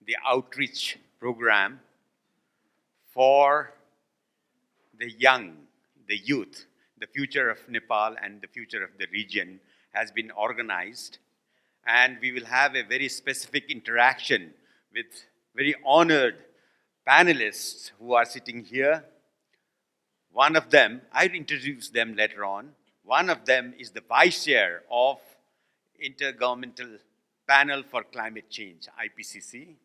the outreach program for the young, the youth, the future of Nepal and the future of the region has been organized. And we will have a very specific interaction with very honored panelists who are sitting here. One of them, I'll introduce them later on. One of them is the vice chair of Intergovernmental Panel for Climate Change, IPCC.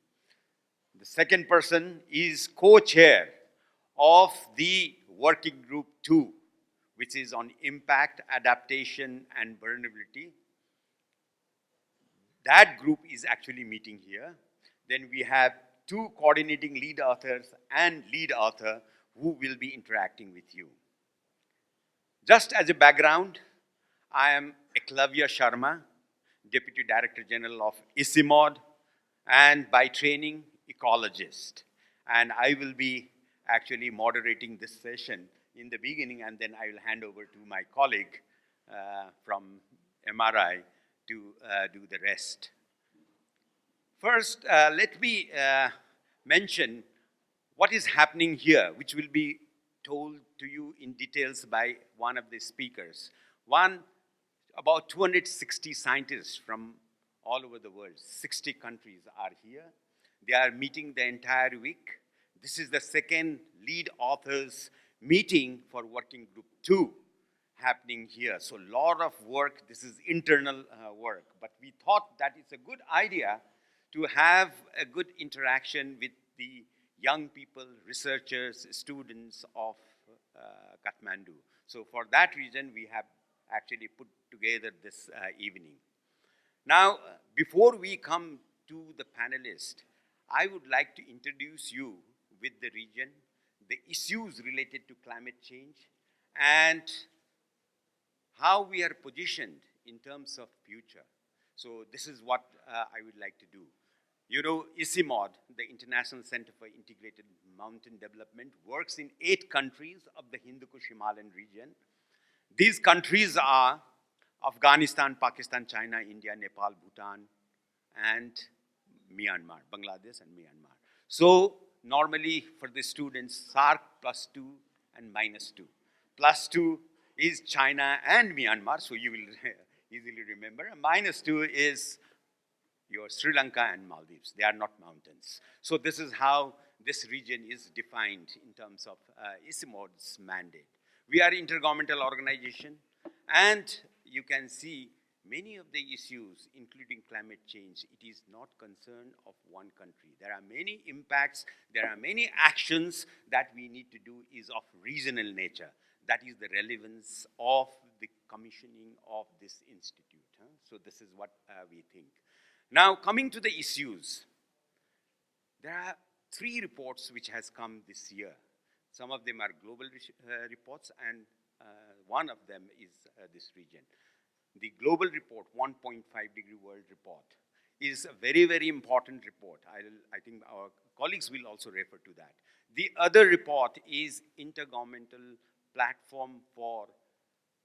The second person is co-chair of the Working Group 2, which is on impact, adaptation, and vulnerability. That group is actually meeting here. Then we have two coordinating lead authors and lead author who will be interacting with you. Just as a background, I am Eklabya Sharma, Deputy Director General of ICIMOD, and by training, ecologist. And I will be actually moderating this session in the beginning, and then I will hand over to my colleague from MRI to do the rest. First, let me mention what is happening here, which will be told to you in details by one of the speakers. About 260 scientists from all over the world, 60 countries are here. They are meeting the entire week. This is the second lead authors meeting for Working Group 2 happening here. So a lot of work, this is internal work, but we thought that it's a good idea to have a good interaction with the young people, researchers, students of Kathmandu. So for that reason, we have actually put together this evening. Now, before we come to the panelists, I would like to introduce you with the region, the issues related to climate change, and how we are positioned in terms of future. So this is what I would like to do. You know, ICIMOD, the International Center for Integrated Mountain Development, works in 8 countries of the Hindu Kush Himalayan region. These countries are Afghanistan, Pakistan, China, India, Nepal, Bhutan, and Myanmar, Bangladesh and Myanmar. So normally for the students, SAARC +2 and -2. +2 is China and Myanmar, so you will easily remember. And -2 is your Sri Lanka and Maldives. They are not mountains. So this is how this region is defined in terms of ICIMOD's mandate. We are an intergovernmental organization, and you can see many of the issues, including climate change, it is not concern of one country. There are many impacts, there are many actions that we need to do is of regional nature. That is the relevance of the commissioning of this institute. So this is what we think. Now, coming to the issues, there are 3 reports which has come this year. Some of them are global reports, and one of them is this region. The global report, 1.5 degree world report, is a very, very important report. I think our colleagues will also refer to that. The other report is Intergovernmental Platform for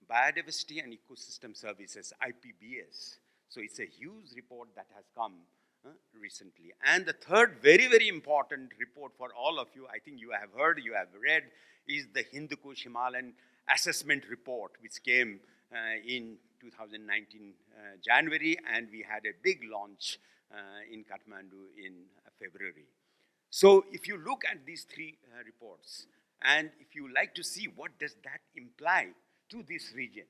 Biodiversity and Ecosystem Services, IPBS. So it's a huge report that has come recently. And the third very, very important report for all of you, I think you have heard, you have read, is the Hindu Kush Himalayan Assessment Report, which came in 2019 January, and we had a big launch in Kathmandu in February. So if you look at these 3 reports, and if you like to see what does that imply to this region,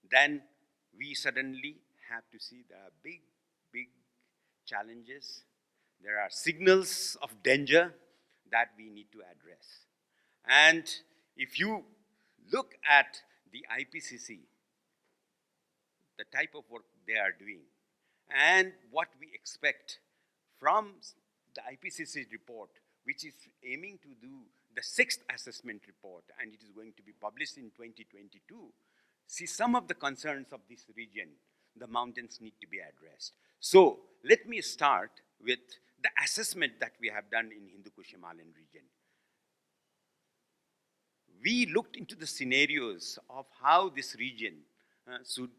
then we suddenly have to see there are big, big challenges. There are signals of danger that we need to address. And if you look at the IPCC, the type of work they are doing, and what we expect from the IPCC report, which is aiming to do the 6th assessment report, and it is going to be published in 2022, see some of the concerns of this region, the mountains need to be addressed. So let me start with the assessment that we have done in Hindu Kush Himalayan region. We looked into the scenarios of how this region should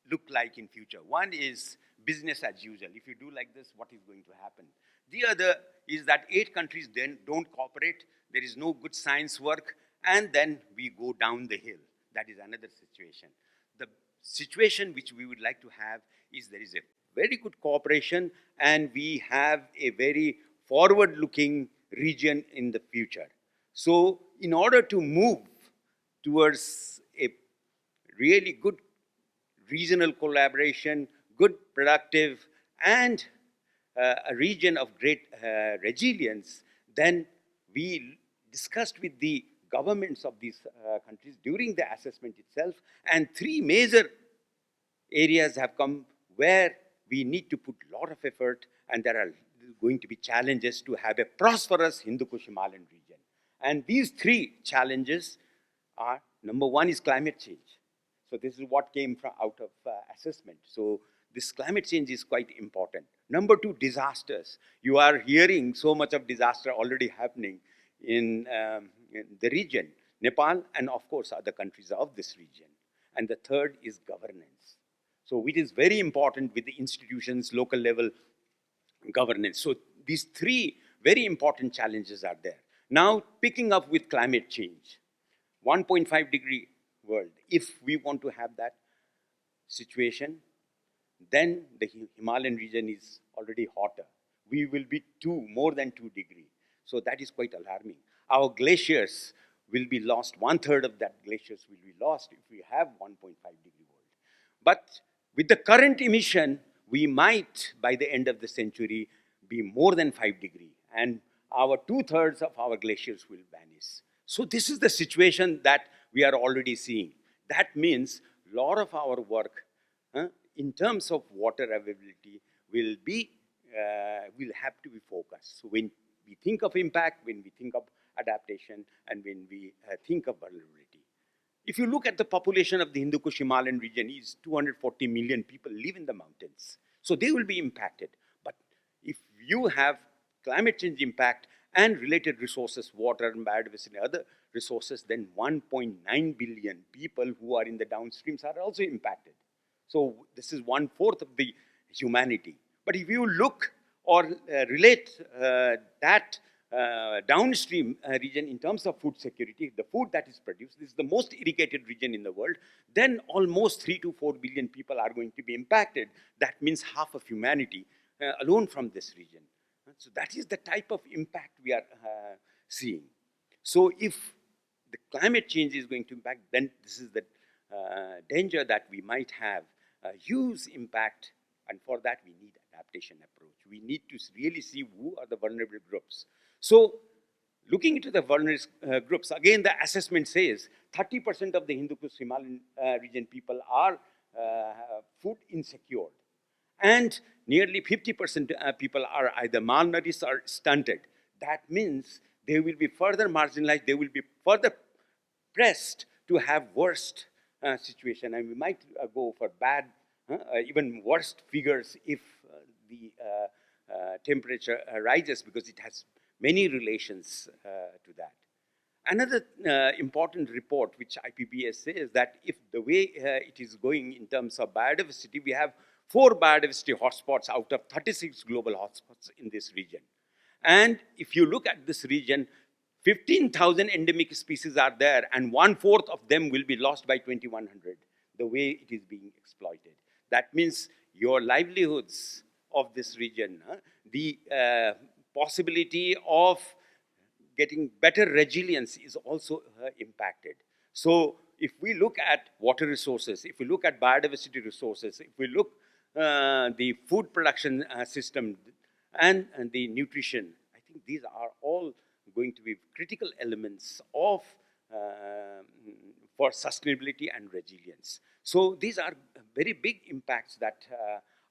look like in future. One is business as usual. If you do like this, what is going to happen? The other is that 8 countries then don't cooperate, there is no good science work, and then we go down the hill. That is another situation. The situation which we would like to have is there is a very good cooperation and we have a very forward-looking region in the future. So in order to move towards a really good regional collaboration, good, productive, and a region of great resilience, then we discussed with the governments of these countries during the assessment itself, and 3 major areas have come where we need to put a lot of effort, and there are going to be challenges to have a prosperous Hindu-Kush Himalayan region. And these 3 challenges are, number 1 is climate change. So this is what came from out of assessment. So this climate change is quite important. Number 2, disasters. You are hearing so much of disaster already happening in the region, Nepal, and of course other countries of this region. And the third is governance. So it is very important with the institutions, local level governance. So these 3 very important challenges are there. Now, picking up with climate change, 1.5 degree world. If we want to have that situation, then the Himalayan region is already hotter. We will be more than 2 degrees. So that is quite alarming. Our glaciers will be lost. 1/3 of that glaciers will be lost if we have 1.5 degree world. But with the current emission, we might, by the end of the century, be more than 5 degrees. And our 2/3 of our glaciers will vanish. So this is the situation that we are already seeing. That means a lot of our work in terms of water availability will have to be focused. So when we think of impact, when we think of adaptation, and when we think of vulnerability. If you look at the population of the Hindu-Kush Himalayan region, is 240 million people live in the mountains. So they will be impacted. But if you have climate change impact and related resources, water and biodiversity and other resources, then 1.9 billion people who are in the downstreams are also impacted. So this is 1/4 of the humanity. But if you look or relate that downstream region in terms of food security, the food that is produced, this is the most irrigated region in the world, then almost 3 to 4 billion people are going to be impacted. That means half of humanity alone from this region. So that is the type of impact we are seeing. So if the climate change is going to impact, then this is the danger that we might have a huge impact, and for that we need adaptation approach. We need to really see who are the vulnerable groups. So looking into the vulnerable groups, again the assessment says 30% of the Hindu-Kush Himalayan region people are food insecure. And nearly 50% people are either malnourished or stunted. That means they will be further marginalized, they will be further pressed to have worst situation, and we might go for bad, even worst figures if the temperature rises, because it has many relations to that. Another important report which IPBS says that if the way it is going in terms of biodiversity, we have 4 biodiversity hotspots out of 36 global hotspots in this region. And if you look at this region, 15,000 endemic species are there, and 1/4 of them will be lost by 2100, the way it is being exploited. That means your livelihoods of this region, the possibility of getting better resilience is also impacted. So if we look at water resources, if we look at biodiversity resources, if we look the food production system and the nutrition, I think these are all going to be critical elements of for sustainability and resilience. So these are very big impacts that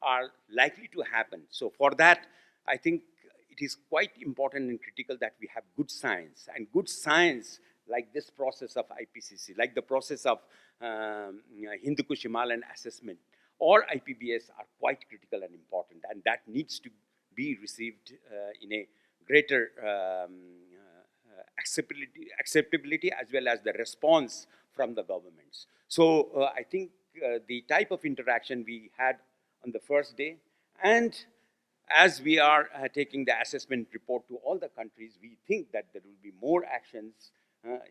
are likely to happen. So for that, I think it is quite important and critical that we have good science. And good science, like this process of IPCC, like the process of Hindu-Kush Himalayan assessment, or IPBS, are quite critical and important. And that needs to be received in a greater acceptability as well as the response from the governments. So I think the type of interaction we had on the first day, and as we are taking the assessment report to all the countries, we think that there will be more actions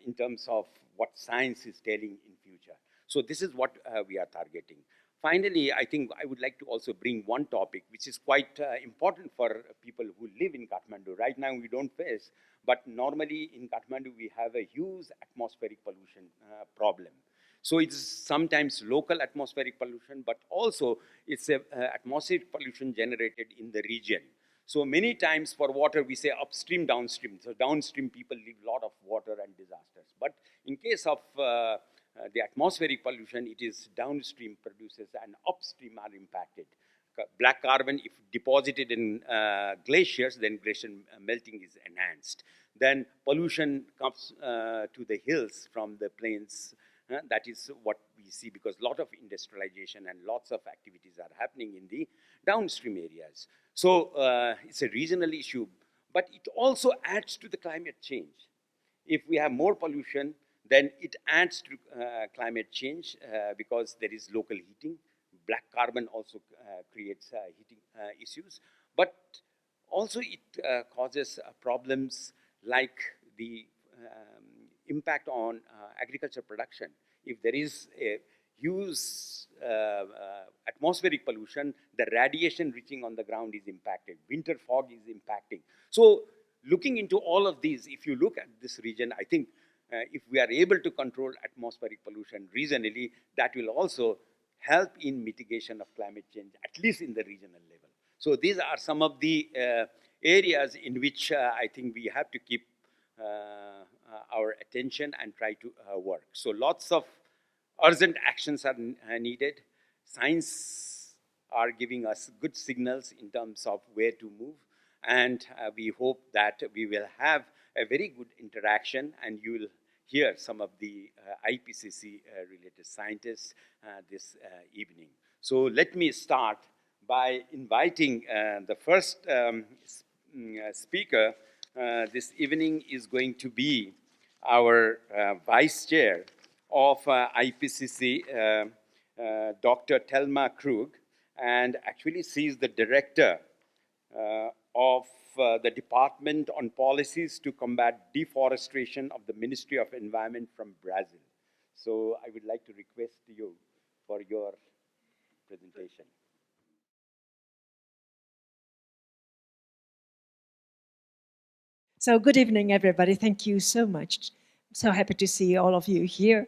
in terms of what science is telling in future. So this is what we are targeting. Finally, I think I would like to also bring one topic which is quite important for people who live in Kathmandu. Right now we don't face, but normally in Kathmandu we have a huge atmospheric pollution problem. So it's sometimes local atmospheric pollution, but also it's a atmospheric pollution generated in the region. So many times for water we say upstream, downstream. So downstream people leave a lot of water and disasters. But in case of the atmospheric pollution, it is downstream produces and upstream are impacted. Black carbon, if deposited in glaciers, then glacier melting is enhanced. Then pollution comes to the hills from the plains. That is what we see, because a lot of industrialization and lots of activities are happening in the downstream areas. So it's a regional issue, but it also adds to the climate change. If we have more pollution, then it adds to climate change because there is local heating. Black carbon also creates heating issues, but also it causes problems like the impact on agriculture production. If there is a huge atmospheric pollution, the radiation reaching on the ground is impacted. Winter fog is impacting. So looking into all of these, if you look at this region, I think if we are able to control atmospheric pollution regionally, that will also help in mitigation of climate change, at least in the regional level. So these are some of the areas in which I think we have to keep our attention and try to work. So lots of urgent actions are needed. Science are giving us good signals in terms of where to move. And we hope that we will have a very good interaction, and you will hear some of the IPCC related scientists this evening. So let me start by inviting the first speaker. This evening is going to be our Vice Chair of IPCC, Dr. Thelma Krug, and actually she is the Director of the Department on Policies to Combat Deforestation of the Ministry of Environment from Brazil. So I would like to request you for your presentation. So good evening, everybody. Thank you so much. I'm so happy to see all of you here.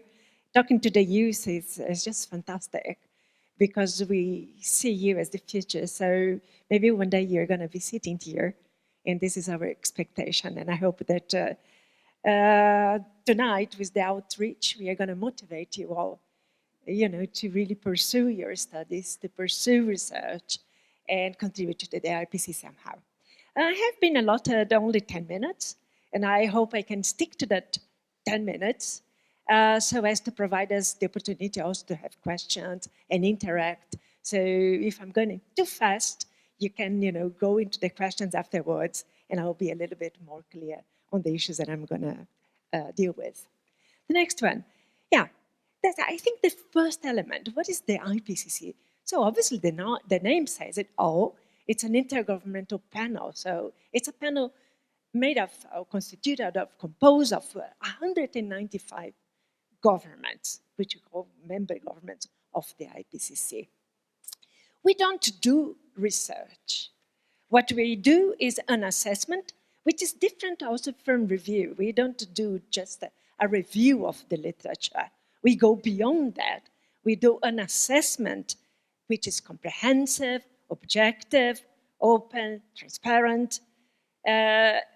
Talking to the youth is just fantastic because we see you as the future. So maybe one day you're going to be sitting here, and this is our expectation. And I hope that tonight, with the outreach, we are going to motivate you all, to really pursue your studies, to pursue research, and contribute to the IPCC somehow. I have been allotted only 10 minutes, and I hope I can stick to that 10 minutes so as to provide us the opportunity also to have questions and interact. So if I'm going too fast, you can, go into the questions afterwards, and I'll be a little bit more clear on the issues that I'm going to deal with. The next one, that's, I think, the first element. What is the IPCC? So obviously the name says it all. It's an intergovernmental panel. So it's a panel made of, composed of 195 governments, which we call member governments of the IPCC. We don't do research. What we do is an assessment, which is different also from review. We don't do just a review of the literature. We go beyond that. We do an assessment which is comprehensive, objective, open, transparent.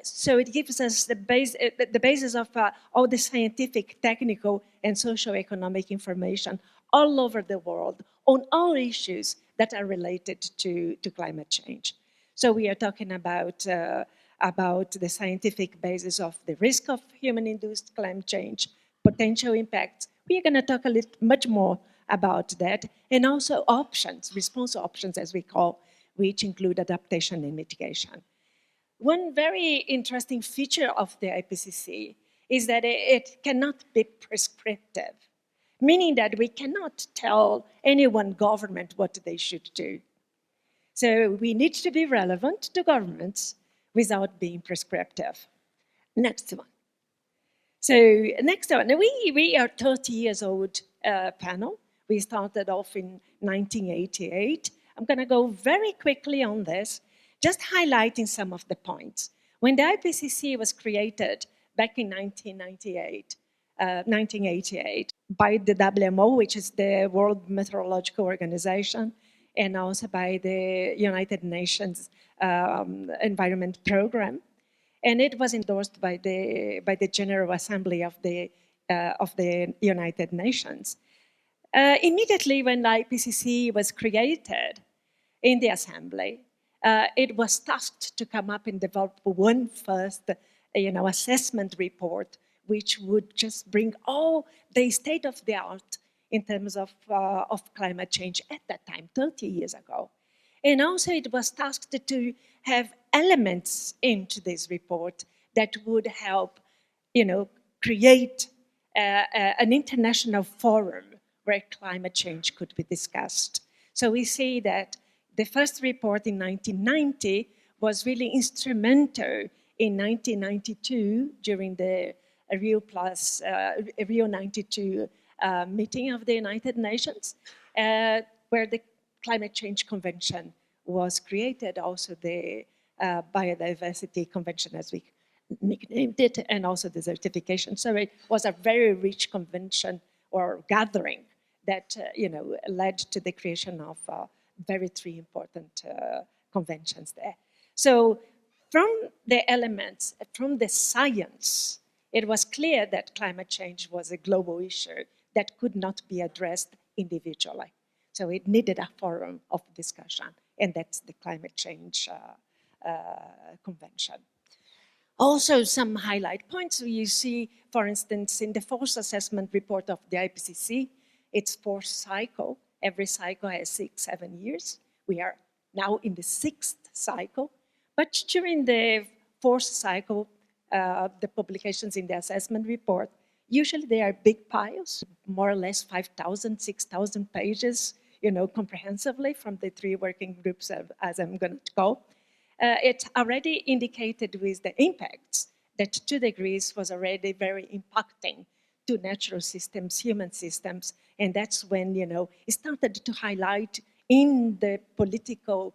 So it gives us the basis of all the scientific, technical, and socio-economic information all over the world on all issues that are related to climate change. So we are talking about the scientific basis of the risk of human-induced climate change, potential impacts. We are going to talk a little much more about that, and also options, response options as we call, which include adaptation and mitigation. One very interesting feature of the IPCC is that it cannot be prescriptive, meaning that we cannot tell any one government what they should do. So we need to be relevant to governments without being prescriptive. Next one. So next one, we are 30 years old panel. We started off in 1988. I'm going to go very quickly on this, just highlighting some of the points. When the IPCC was created back in 1988 by the WMO, which is the World Meteorological Organization, and also by the United Nations Environment Program, and it was endorsed by the General Assembly of the United Nations. Immediately when the IPCC was created in the Assembly, it was tasked to come up and develop one first assessment report, which would just bring all the state of the art in terms of climate change at that time, 30 years ago. And also it was tasked to have elements into this report that would help, create an international forum where climate change could be discussed. So we see that the first report in 1990 was really instrumental in 1992 during the Rio 92 meeting of the United Nations, where the Climate Change Convention was created, also the Biodiversity Convention, as we nicknamed it, and also the certification. So it was a very rich convention or gathering that led to the creation of three important conventions there. So from the elements, from the science, it was clear that climate change was a global issue that could not be addressed individually. So it needed a forum of discussion, and that's the Climate Change Convention. Also, some highlight points. You see, for instance, in the force assessment report of the IPCC, it's fourth cycle. Every cycle has 6-7 years. We are now in the 6th cycle. But during the fourth cycle, the publications in the assessment report, usually they are big piles, more or less 5,000, 6,000 pages, comprehensively from the 3 working groups, as I'm going to go. It already indicated with the impacts that 2 degrees was already very impacting to natural systems, human systems, and that's when, it started to highlight in the political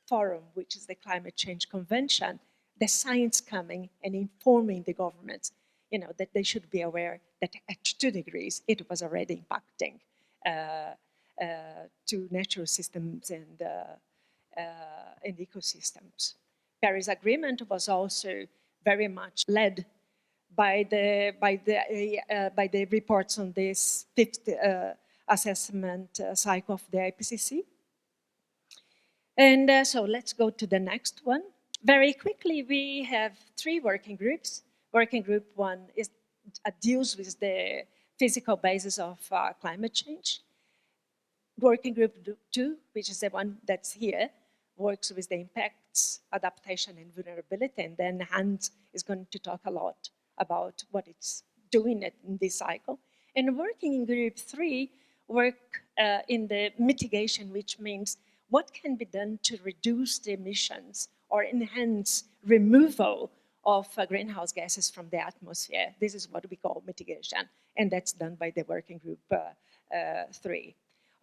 forum, which is the Climate Change Convention, the science coming and informing the governments, that they should be aware that at 2 degrees, it was already impacting to natural systems and ecosystems. Paris Agreement was also very much led by the reports on this 5th assessment cycle of the IPCC. And so let's go to the next one. Very quickly, we have 3 working groups. Working group 1 deals with the physical basis of climate change. Working group 2, which is the one that's here, works with the impacts, adaptation, and vulnerability. And then Hans is going to talk a lot about what it's doing in this cycle. And working group 3 work in the mitigation, which means what can be done to reduce the emissions or enhance removal of greenhouse gases from the atmosphere. This is what we call mitigation, and that's done by the working group 3.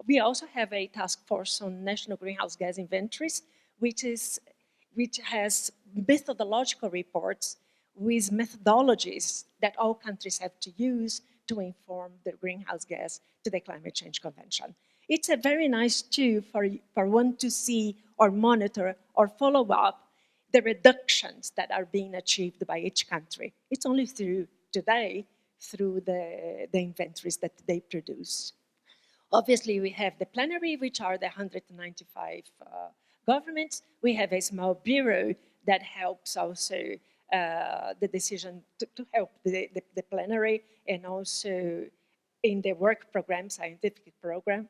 We also have a task force on national greenhouse gas inventories, which has methodological reports with methodologies that all countries have to use to inform the greenhouse gas to the Climate Change Convention. It's a very nice tool for one to see or monitor or follow up the reductions that are being achieved by each country. It's only through the inventories that they produce. Obviously, we have the plenary, which are the 195 governments. We have a small bureau that helps also the decision to help the plenary and also in the work program, scientific program.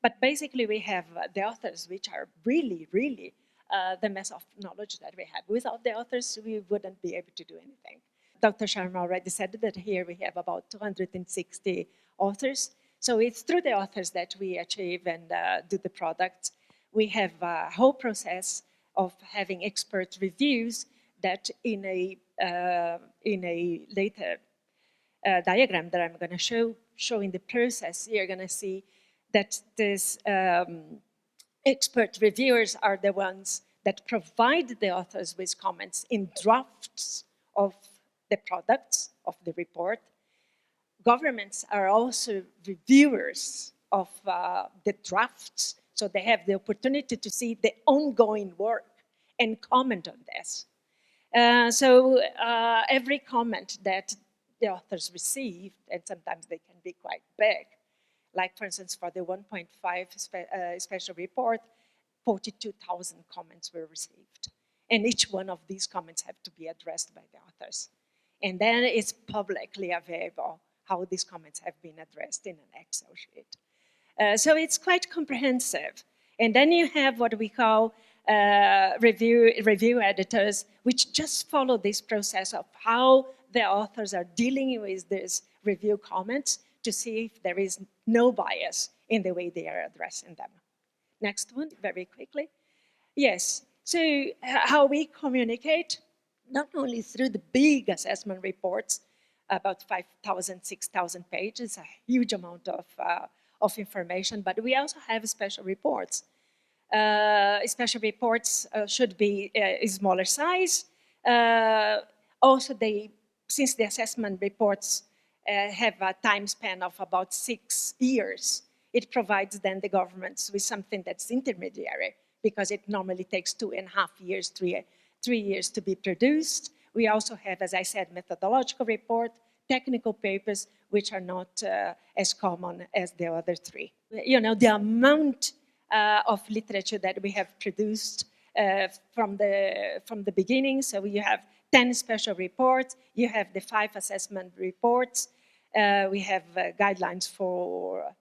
But basically, we have the authors, which are really, really the mass of knowledge that we have. Without the authors, we wouldn't be able to do anything. Dr. Sharma already said that here we have about 260 authors. So it's through the authors that we achieve and do the products. we have a whole process of having expert reviews that in a later diagram that I'm going to show in the process, you're going to see that these expert reviewers are the ones that provide the authors with comments in drafts of the products of the report. Governments are also reviewers of the drafts, so they have the opportunity to see the ongoing work and comment on this. So every comment that the authors received, and sometimes they can be quite big, like for instance for the 1.5 special report, 42,000 comments were received. And each one of these comments have to be addressed by the authors. And then it's publicly available how these comments have been addressed in an Excel sheet. So it's quite comprehensive. And then you have what we call review editors, which just follow this process of how the authors are dealing with these review comments to see if there is no bias in the way they are addressing them. Next one, very quickly. Yes, so how we communicate, not only through the big assessment reports, about 5,000, 6,000 pages, a huge amount of information, but we also have special reports. Special reports should be a smaller size. Also, since the assessment reports have a time span of about 6 years, it provides then the governments with something that's intermediary, because it normally takes 2.5 years, 3 years to be produced. We also have, as I said, methodological report, technical papers, which are not as common as the other three. You know, the amount of literature that we have produced from the beginning. So you have 10 special reports, you have the 5 assessment reports, we have guidelines for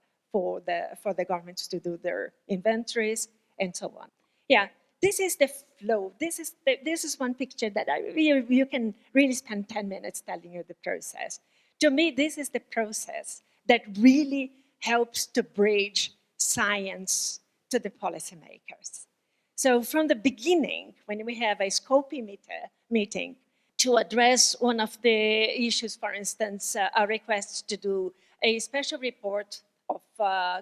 the governments to do their inventories, and so on. Yeah, this is the flow. This is one picture that you can really spend 10 minutes telling you the process. To me, this is the process that really helps to bridge science to the policymakers. So from the beginning, when we have a scoping meeting to address one of the issues, for instance, a request to do a special report of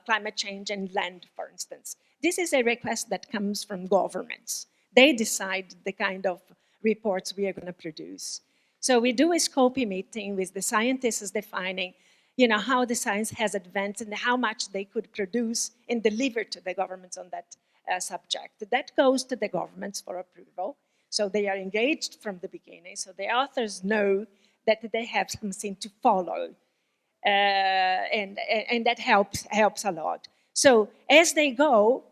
climate change and land, for instance. This is a request that comes from governments. They decide the kind of reports we are going to produce. So we do a scoping meeting with the scientists defining, you know, how the science has advanced and how much they could produce and deliver to the governments on that subject. That goes to the governments for approval. So they are engaged from the beginning. So the authors know that they have something to follow. And that helps a lot. So as they go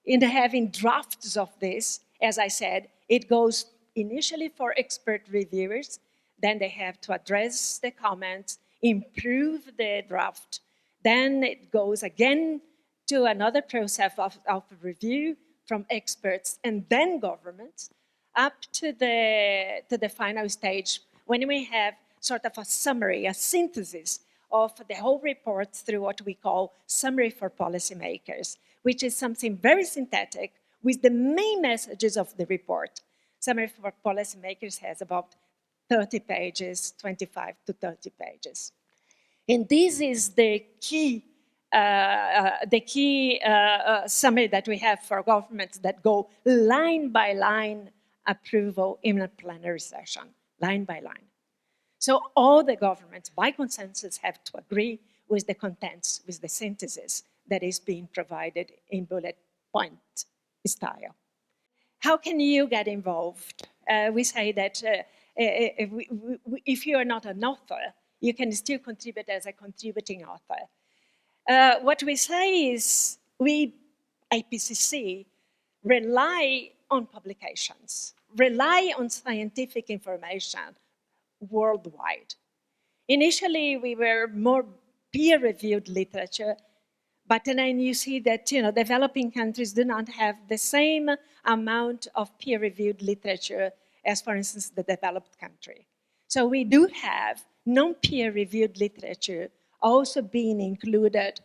in having drafts of this, as I said, it goes initially for expert reviewers, then they have to address the comments, improve the draft, then it goes again to another process of review from experts and then governments, up to the final stage when we have sort of a summary, a synthesis of the whole report through what we call summary for policymakers, which is something very synthetic with the main messages of the report. Summary for policymakers has about 30 pages, 25 to 30 pages. And this is the key summary that we have for governments that go line by line approval in a plenary session, line by line. So all the governments, by consensus, have to agree with the contents, with the synthesis that is being provided in bullet point style. How can you get involved? We say that if you are not an author, you can still contribute as a contributing author. What we say is we, IPCC, rely on publications, rely on scientific information worldwide. Initially, we were more peer-reviewed literature, but then you see that, you know, developing countries do not have the same amount of peer-reviewed literature as, for instance, the developed country. So we do have non-peer-reviewed literature also being included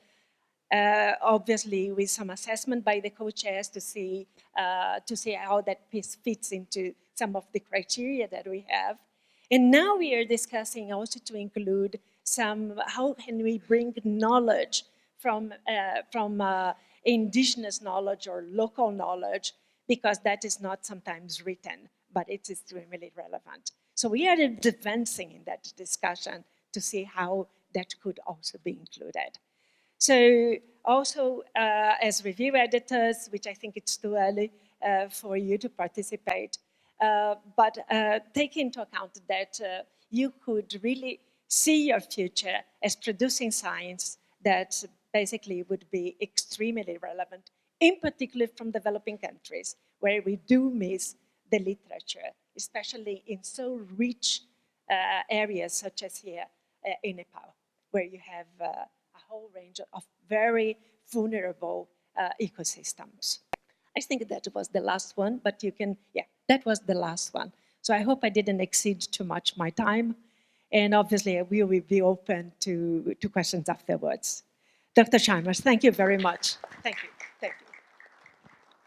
obviously with some assessment by the co-chairs to see how that piece fits into some of the criteria that we have. And now we are discussing also to include how can we bring knowledge from indigenous knowledge or local knowledge, because that is not sometimes written, but it's extremely relevant. So we are advancing in that discussion to see how that could also be included. So also as review editors, which I think it's too early for you to participate, but take into account that you could really see your future as producing science that basically would be extremely relevant, in particular from developing countries, where we do miss the literature, especially in so rich areas such as here in Nepal, where you have a whole range of very vulnerable ecosystems. I think that was the last one, but you can, yeah, that was the last one. So I hope I didn't exceed too much my time. And obviously, we will be open to questions afterwards. Dr. Sharma, thank you very much. Thank you. Thank you.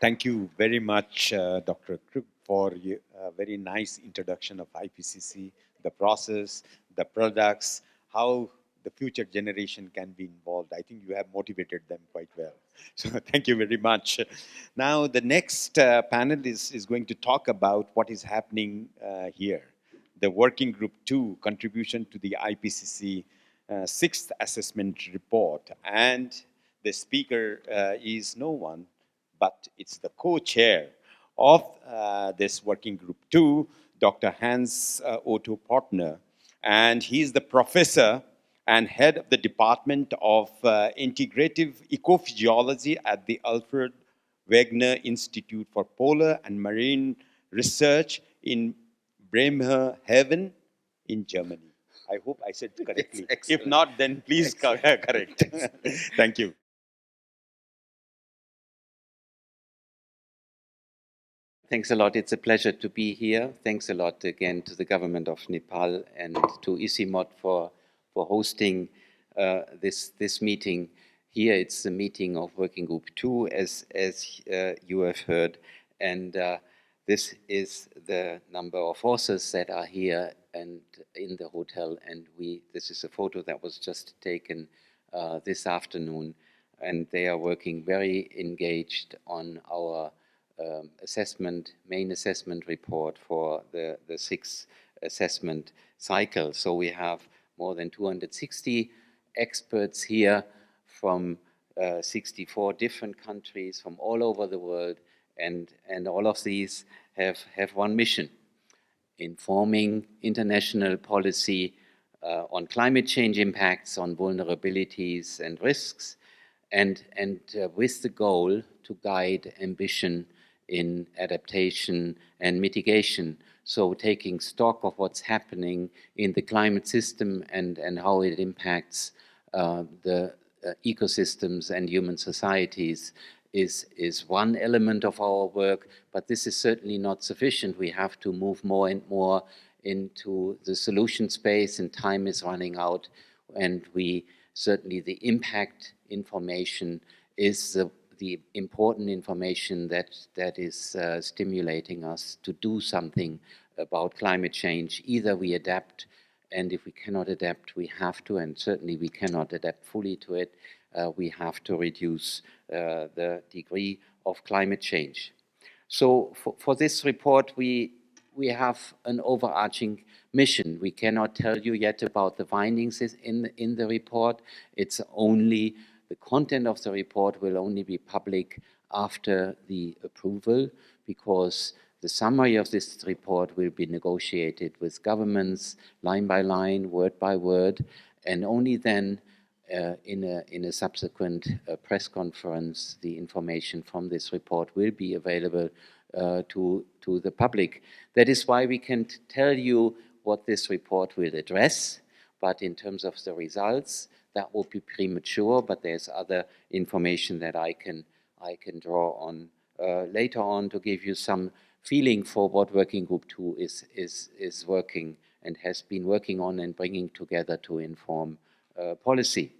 Thank you very much, Dr. Krug, for a very nice introduction of IPCC, the process, the products, how the future generation can be involved. I think you have motivated them quite well. So thank you very much. Now, the next panel is going to talk about what is happening here. The Working Group 2 contribution to the IPCC 6th assessment report. And the speaker is no one, but it's the co-chair of this Working Group 2, Dr. Hans-Otto Pörtner. And he's the professor and head of the Department of Integrative Ecophysiology at the Alfred Wegener Institute for Polar and Marine Research in Bremerhaven in Germany. I hope I said correctly. If not, then please correct. Thank you. Thanks a lot. It's a pleasure to be here. Thanks a lot again to the government of Nepal and to ICIMOD for hosting this meeting. Here it's the meeting of Working Group 2, as you have heard. And this is the number of authors that are here and in the hotel. And this is a photo that was just taken this afternoon. And they are working very engaged on our main assessment report for the 6th assessment cycle. So we have more than 260 experts here from 64 different countries from all over the world, and all of these have one mission: informing international policy on climate change impacts, on vulnerabilities and risks, and with the goal to guide ambition in adaptation and mitigation. So taking stock of what's happening in the climate system and how it impacts the ecosystems and human societies is one element of our work, but this is certainly not sufficient. We have to move more and more into the solution space, and time is running out, and certainly the impact information is the important information that is stimulating us to do something about climate change. Either we adapt, and if we cannot adapt, we have to, and certainly we cannot adapt fully to it, we have to reduce the degree of climate change. So for this report, we have an overarching mission. We cannot tell you yet about the findings in the report. It's only the content of the report will only be public after the approval, because the summary of this report will be negotiated with governments line by line, word by word, and only then in a subsequent press conference, the information from this report will be available to the public. That is why we can tell you what this report will address, but in terms of the results, that will be premature, but there's other information that I can draw on later on to give you some feeling for what Working Group 2 is working and has been working on and bringing together to inform policy.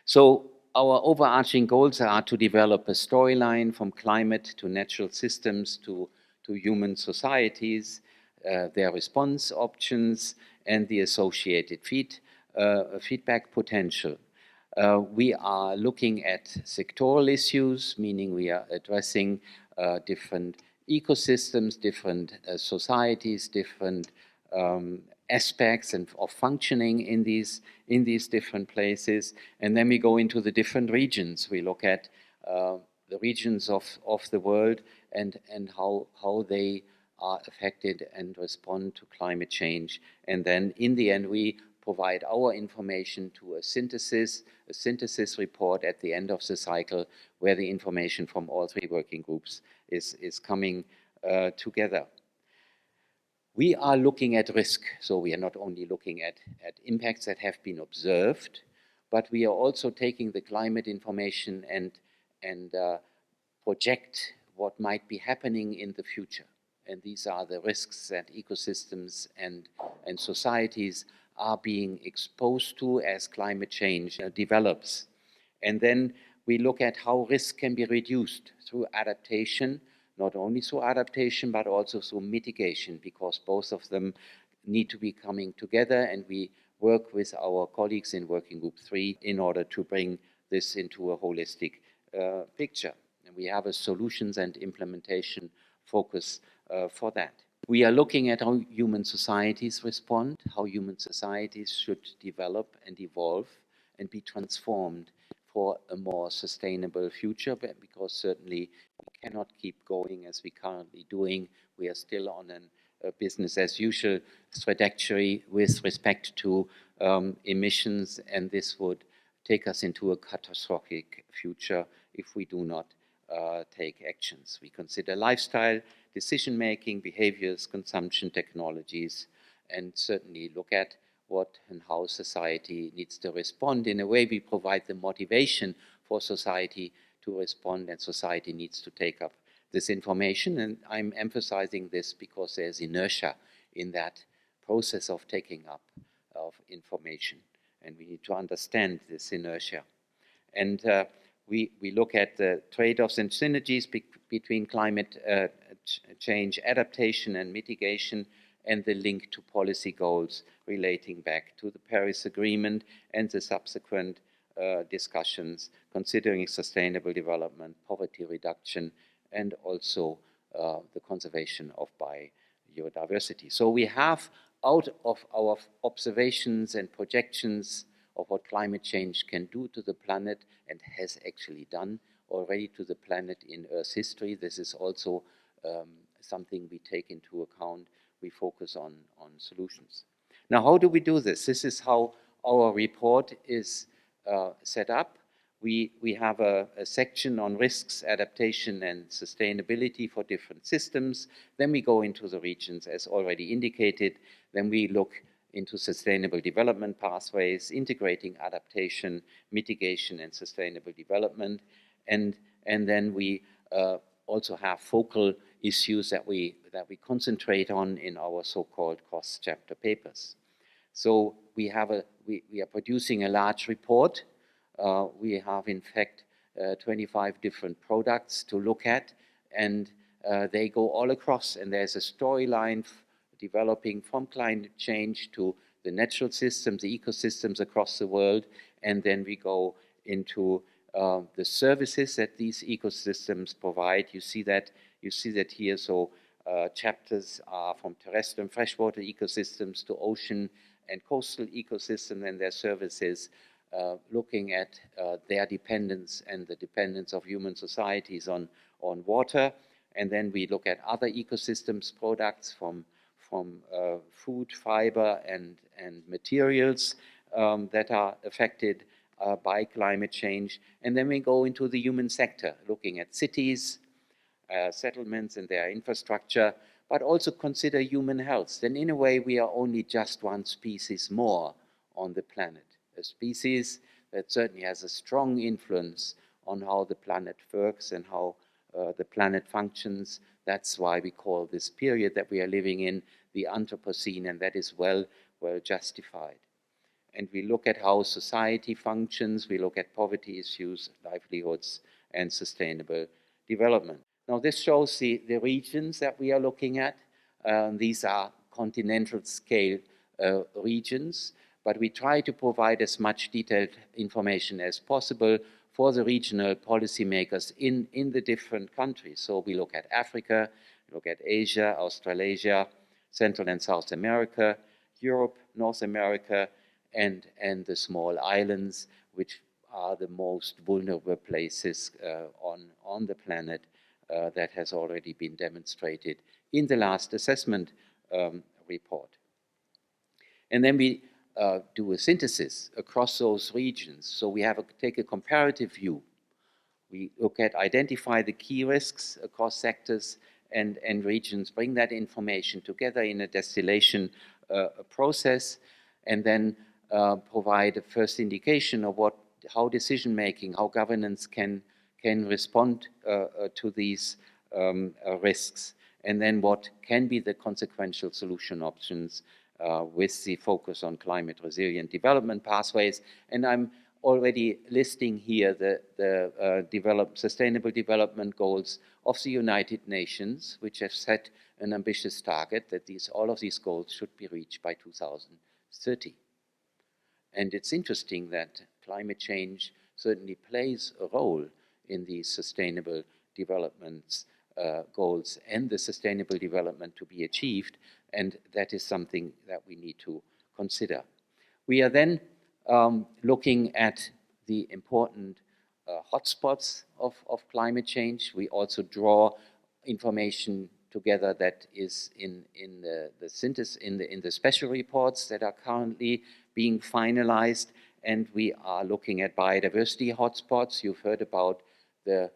So our overarching goals are to develop a storyline from climate to natural systems to human societies, their response options, and the associated feedback potential. We are looking at sectoral issues, meaning we are addressing different ecosystems, different societies, different aspects of functioning in these different places. And then we go into the different regions. We look at the regions of the world and how they are affected and respond to climate change. And then in the end, we provide our information to a synthesis report at the end of the cycle, where the information from all three working groups is coming together. We are looking at risk, so we are not only looking at impacts that have been observed, but we are also taking the climate information and project what might be happening in the future. And these are the risks that ecosystems and societies are being exposed to as climate change develops. And then we look at how risk can be reduced through adaptation, not only through adaptation, but also through mitigation, because both of them need to be coming together, and we work with our colleagues in Working Group 3 in order to bring this into a holistic picture. And we have a solutions and implementation focus for that. We are looking at how human societies respond, how human societies should develop and evolve and be transformed for a more sustainable future, because certainly we cannot keep going as we're currently doing. We are still on a business as usual trajectory with respect to emissions, and this would take us into a catastrophic future if we do not take actions. We consider lifestyle, decision-making, behaviors, consumption technologies, and certainly look at what and how society needs to respond. In a way, we provide the motivation for society to respond, and society needs to take up this information. And I'm emphasizing this because there's inertia in that process of taking up of information, and we need to understand this inertia. And we look at the trade-offs and synergies between climate change adaptation and mitigation, and the link to policy goals relating back to the Paris Agreement and the subsequent discussions considering sustainable development, poverty reduction, and also the conservation of biodiversity. So we have, out of our observations and projections of what climate change can do to the planet, and has actually done already to the planet in Earth's history, this is also something we take into account. We focus on solutions. Now, how do we do this? This is how our report is set up. We have a section on risks, adaptation, and sustainability for different systems. Then we go into the regions, as already indicated. Then we look into sustainable development pathways, integrating adaptation, mitigation, and sustainable development. And then we also have focal issues that we concentrate on in our so-called cross-chapter papers. So we are producing a large report. We have, in fact, 25 different products to look at, and they go all across. And there's a storyline developing from climate change to the natural systems, the ecosystems across the world, and then we go into the services that these ecosystems provide. You see that here. So chapters are from terrestrial and freshwater ecosystems to ocean and coastal ecosystems and their services, looking at their dependence and the dependence of human societies on water. And then we look at other ecosystems products from food, fiber, and materials that are affected by climate change. And then we go into the human sector, looking at cities, settlements and their infrastructure, but also consider human health. Then in a way, we are only just one species more on the planet, a species that certainly has a strong influence on how the planet works and how the planet functions. That's why we call this period that we are living in the Anthropocene, and that is well justified. and we look at how society functions, we look at poverty issues, livelihoods, and sustainable development. Now this shows the regions that we are looking at. These are continental scale regions, but we try to provide as much detailed information as possible for the regional policymakers in the different countries. So we look at Africa, we look at Asia, Australasia, Central and South America, Europe, North America, and the small islands, which are the most vulnerable places on the planet that has already been demonstrated in the last assessment report. And then we do a synthesis across those regions. So we take a comparative view. We look at, identify the key risks across sectors and regions, bring that information together in a distillation process, and then provide a first indication of how decision-making, how governance can respond to these risks, and then what can be the consequential solution options with the focus on climate resilient development pathways. And I'm already listing here the sustainable development goals of the United Nations, which have set an ambitious target that all of these goals should be reached by 2030. And it's interesting that climate change certainly plays a role in these sustainable development goals and the sustainable development to be achieved, and that is something that we need to consider. We are then looking at the important hotspots of climate change. We also draw information together that is in the synthesis, in the special reports that are currently being finalized, and we are looking at biodiversity hotspots. You've heard about the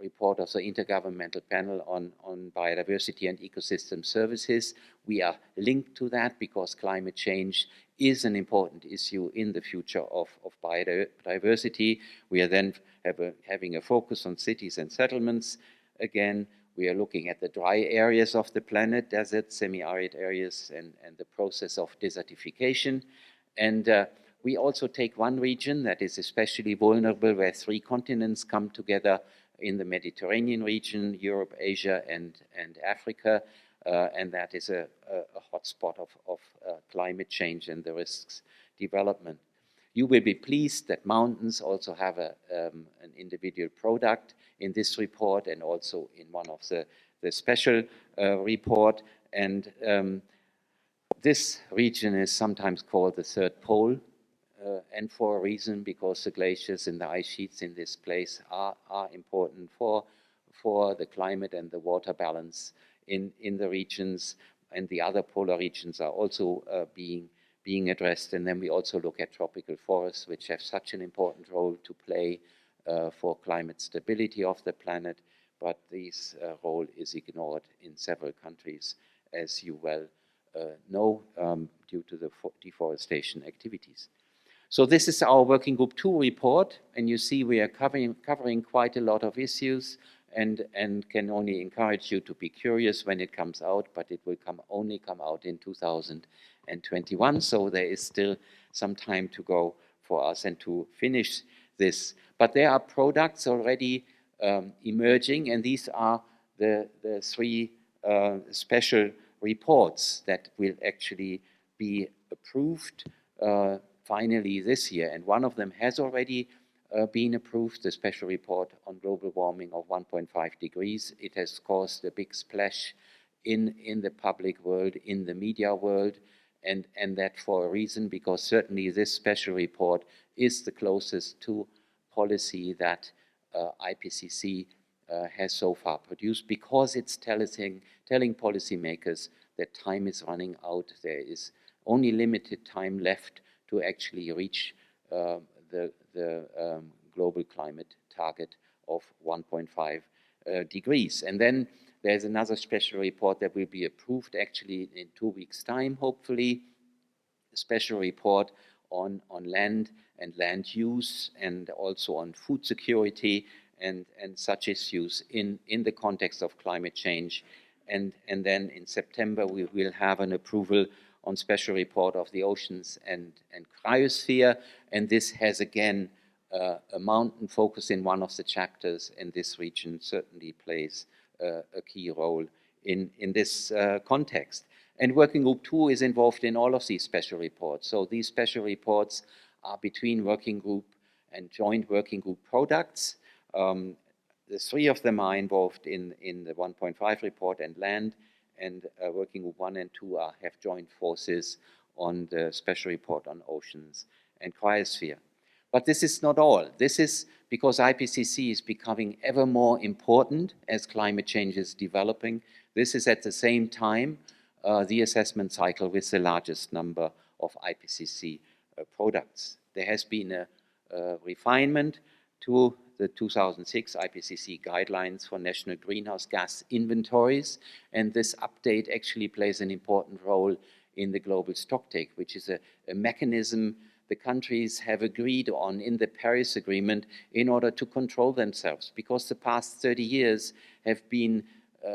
report of the Intergovernmental Panel on Biodiversity and Ecosystem Services. We are linked to that because climate change is an important issue in the future of biodiversity. We are then having a focus on cities and settlements. Again, we are looking at the dry areas of the planet, desert, semi-arid areas, and the process of desertification. And we also take one region that is especially vulnerable, where 3 continents come together in the Mediterranean region, Europe, Asia, and Africa, and that is a hotspot of climate change and the risks development. You will be pleased that mountains also have an individual product in this report and also in one of the special report. And this region is sometimes called the third pole, and for a reason, because the glaciers and the ice sheets in this place are important for the climate and the water balance in the regions, and the other polar regions are also being addressed. And then we also look at tropical forests, which have such an important role to play for climate stability of the planet, but this role is ignored in several countries, as you well know, due to the deforestation activities. So this is our Working Group 2 report, and you see we are covering quite a lot of issues, and can only encourage you to be curious when it comes out, but it will only come out in 2021, so there is still some time to go for us and to finish this. But there are products already emerging, and these are the 3 special reports that will actually be approved finally this year. And one of them has already been approved, the special report on global warming of 1.5 degrees. It has caused a big splash in the public world, in the media world, and that for a reason, because certainly this special report is the closest to policy that IPCC has so far produced, because it's telling policymakers that time is running out. There is only limited time left to actually reach the global climate target of 1.5 degrees. And then there's another special report that will be approved actually in 2 weeks' time, hopefully, a special report on land and land use, and also on food security and such issues in the context of climate change. And then in September we will have an approval on special report of the Oceans and Cryosphere, and this has again a mountain focus in one of the chapters, and this region certainly plays a key role in this context. And Working Group 2 is involved in all of these special reports. So these special reports are between Working Group and Joint Working Group products. The three of them are involved in the 1.5 report and land, and Working Group 1 and 2 have joined forces on the special report on oceans and cryosphere. But this is not all. This is because IPCC is becoming ever more important as climate change is developing. This is at the same time the assessment cycle with the largest number of IPCC products. There has been a refinement to the 2006 IPCC guidelines for national greenhouse gas inventories, and this update actually plays an important role in the global stocktake, which is a mechanism the countries have agreed on in the Paris Agreement in order to control themselves, because the past 30 years have been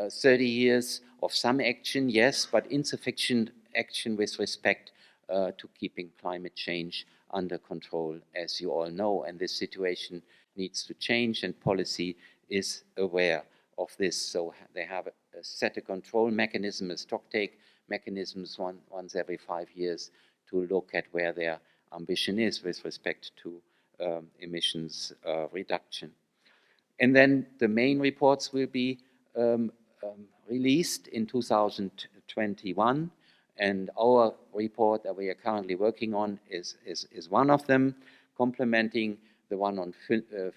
30 years of some action, yes, but insufficient action with respect to keeping climate change under control, as you all know, and this situation needs to change, and policy is aware of this. So they have set a control mechanism, a stocktake mechanisms once every 5 years to look at where their ambition is with respect to emissions reduction. And then the main reports will be released in 2021, and our report that we are currently working on is one of them, complementing the one on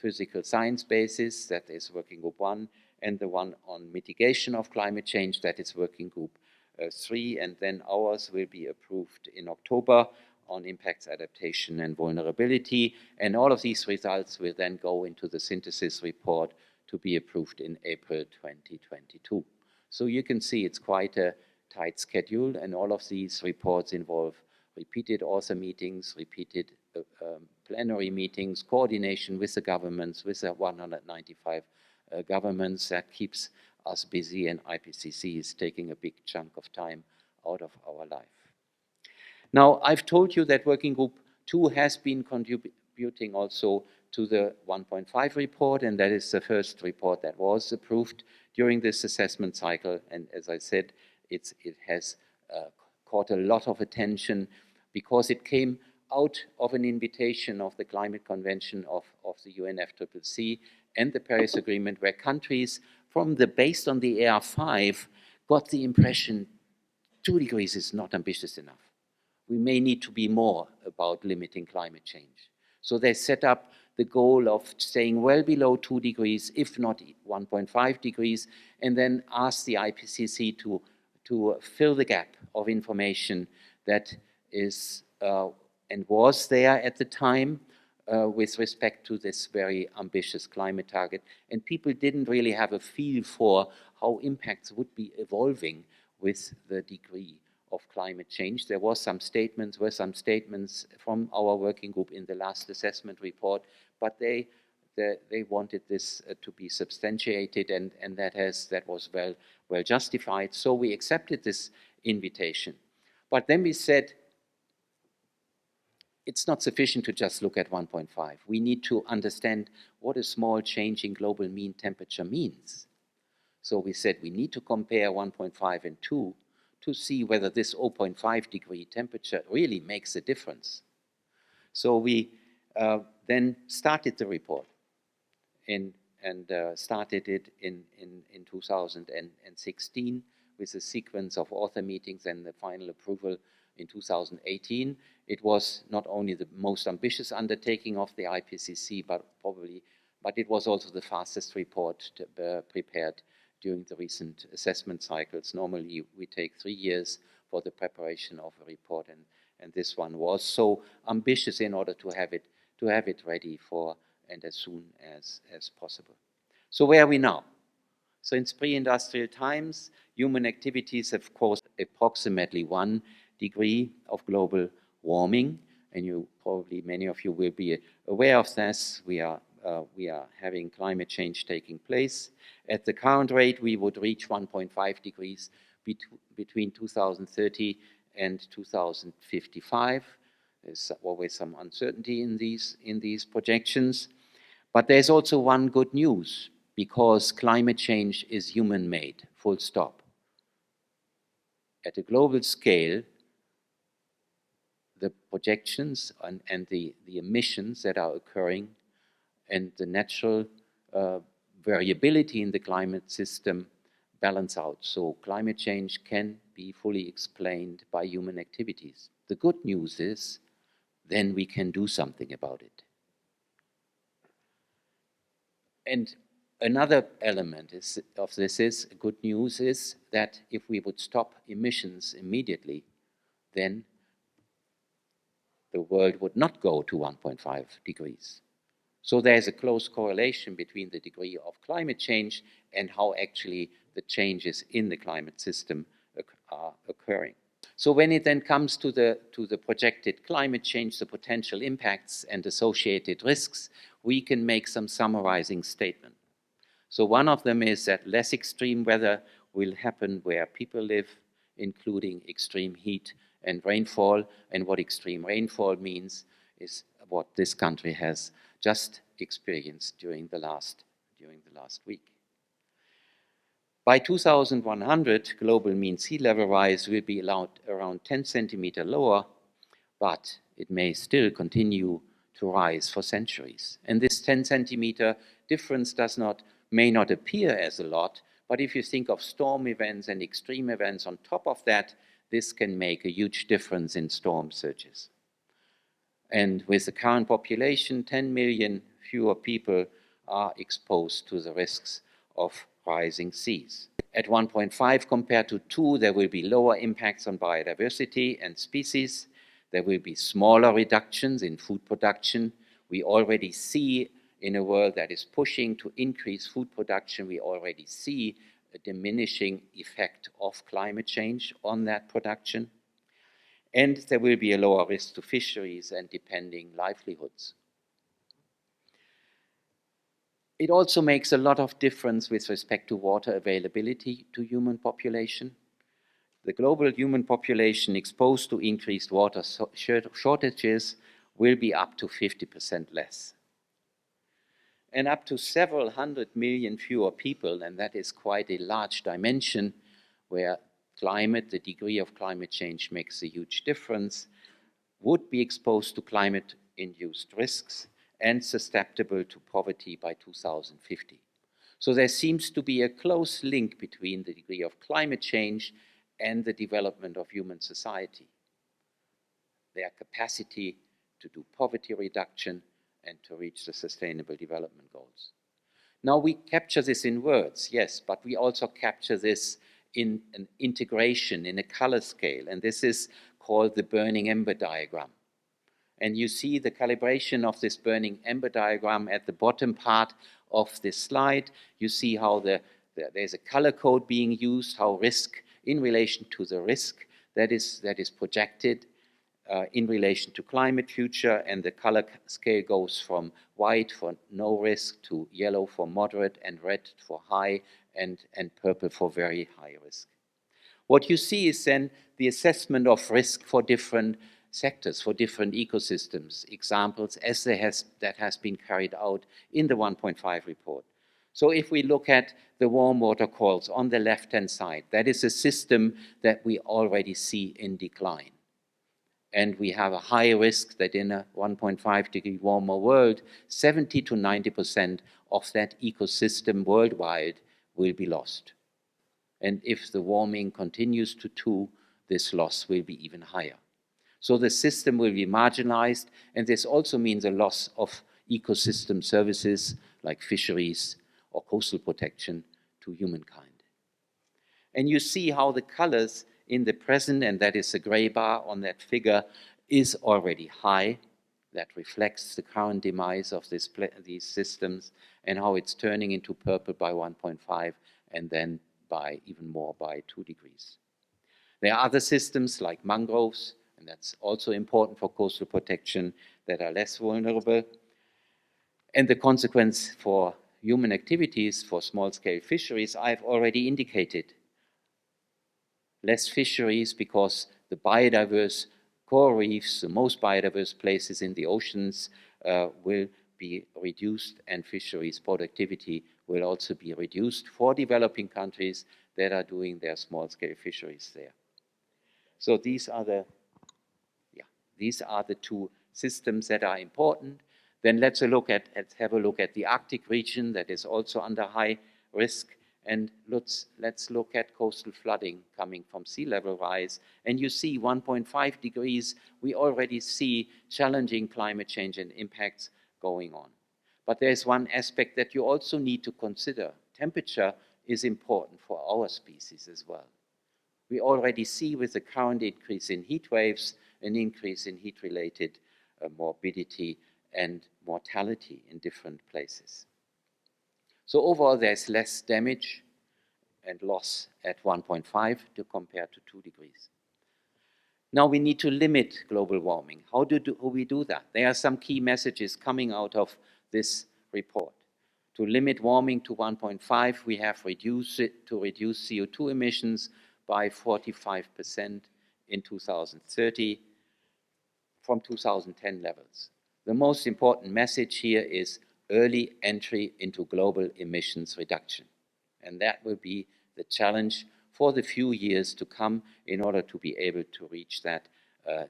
physical science basis, that is Working Group 1, and the one on mitigation of climate change, that is Working Group 3, and then ours will be approved in October on impacts, adaptation, and vulnerability, and all of these results will then go into the synthesis report to be approved in April 2022. So you can see it's quite a tight schedule, and all of these reports involve repeated author meetings, repeated plenary meetings, coordination with the governments, with the 195 governments. That keeps us busy, and IPCC is taking a big chunk of time out of our life. Now, I've told you that Working Group 2 has been contributing also to the 1.5 report, and that is the first report that was approved during this assessment cycle. And as I said, it has caught a lot of attention because it came out of an invitation of the Climate Convention of the UNFCCC and the Paris Agreement, where countries based on the AR5 got the impression 2 degrees is not ambitious enough. We may need to be more about limiting climate change. So they set up the goal of staying well below 2 degrees, if not 1.5 degrees, and then asked the IPCC to fill the gap of information that is and was there at the time with respect to this very ambitious climate target. And people didn't really have a feel for how impacts would be evolving with the degree of climate change. There were some statements from our working group in the last assessment report, but they wanted this to be substantiated, and that was well justified. So we accepted this invitation. But then we said, it's not sufficient to just look at 1.5. We need to understand what a small change in global mean temperature means. So we said we need to compare 1.5 and 2 to see whether this 0.5 degree temperature really makes a difference. So we then started the report and started it in 2016 with a sequence of author meetings and the final approval in 2018. It was not only the most ambitious undertaking of the IPCC, but it was also the fastest report prepared during the recent assessment cycles. Normally, we take 3 years for the preparation of a report, and this one was so ambitious in order to have it ready for and as soon as possible. So where are we now? So in pre-industrial times, human activities have caused approximately 1 degree of global warming, and many of you will be aware of this. We are having climate change taking place. At the current rate, we would reach 1.5 degrees between 2030 and 2055. There's always some uncertainty in these projections. But there's also one good news, because climate change is human-made, full stop. At a global scale, the projections and the emissions that are occurring and the natural variability in the climate system balance out. So climate change can be fully explained by human activities. The good news is, then we can do something about it. And another element of this is, good news is that if we would stop emissions immediately, then the world would not go to 1.5 degrees. So there's a close correlation between the degree of climate change and how actually the changes in the climate system are occurring. So when it then comes to the projected climate change, the potential impacts and associated risks, we can make some summarizing statement. So one of them is that less extreme weather will happen where people live, including extreme heat and rainfall. And what extreme rainfall means is what this country has just experienced during the last week. By 2100, global mean sea level rise will be around 10 centimeters lower, but it may still continue to rise for centuries. And this 10 centimeter difference may not appear as a lot, but if you think of storm events and extreme events on top of that, this can make a huge difference in storm surges. And with the current population, 10 million fewer people are exposed to the risks of rising seas. At 1.5 compared to 2, there will be lower impacts on biodiversity and species. There will be smaller reductions in food production. We already see, in a world that is pushing to increase food production, we already see a diminishing effect of climate change on that production. And there will be a lower risk to fisheries and depending livelihoods. It also makes a lot of difference with respect to water availability to human population. The global human population exposed to increased water shortages will be up to 50% less. And up to several 100 million fewer people, and that is quite a large dimension where the degree of climate change makes a huge difference, would be exposed to climate-induced risks and susceptible to poverty by 2050. So there seems to be a close link between the degree of climate change and the development of human society. Their capacity to do poverty reduction and to reach the Sustainable Development Goals. Now we capture this in words, yes, but we also capture this in an integration, in a color scale, and this is called the burning ember diagram. And you see the calibration of this burning ember diagram at the bottom part of this slide. You see how there's a color code being used, how risk in relation to the risk that is projected in relation to climate future, and the color scale goes from white for no risk to yellow for moderate and red for high and purple for very high risk. What you see is then the assessment of risk for different sectors, for different ecosystems, examples that has been carried out in the 1.5 report. So if we look at the warm water corals on the left-hand side, that is a system that we already see in decline. And we have a high risk that in a 1.5 degree warmer world, 70 to 90% of that ecosystem worldwide will be lost. And if the warming continues to 2, this loss will be even higher. So the system will be marginalized, and this also means a loss of ecosystem services like fisheries or coastal protection to humankind. And you see how the colors in the present, and that is the gray bar on that figure, is already high. That reflects the current demise of these systems, and how it's turning into purple by 1.5 and then by even more by 2 degrees. There are other systems like mangroves, and that's also important for coastal protection, that are less vulnerable. And the consequence for human activities, for small-scale fisheries, I've already indicated. Less fisheries because the biodiverse coral reefs, the most biodiverse places in the oceans, will be reduced, and fisheries productivity will also be reduced for developing countries that are doing their small-scale fisheries there. So these are the two systems that are important. Then let's have a look at the Arctic region that is also under high risk. And let's look at coastal flooding coming from sea level rise. And you see 1.5 degrees, we already see challenging climate change and impacts going on. But there's one aspect that you also need to consider. Temperature is important for our species as well. We already see with the current increase in heat waves, an increase in heat-related morbidity and mortality in different places. So overall, there's less damage and loss at 1.5 to compare to 2 degrees. Now we need to limit global warming. How do we do that? There are some key messages coming out of this report. To limit warming to 1.5, we have reduce CO2 emissions by 45% in 2030 from 2010 levels. The most important message here is early entry into global emissions reduction. And that will be the challenge for the few years to come in order to be able to reach that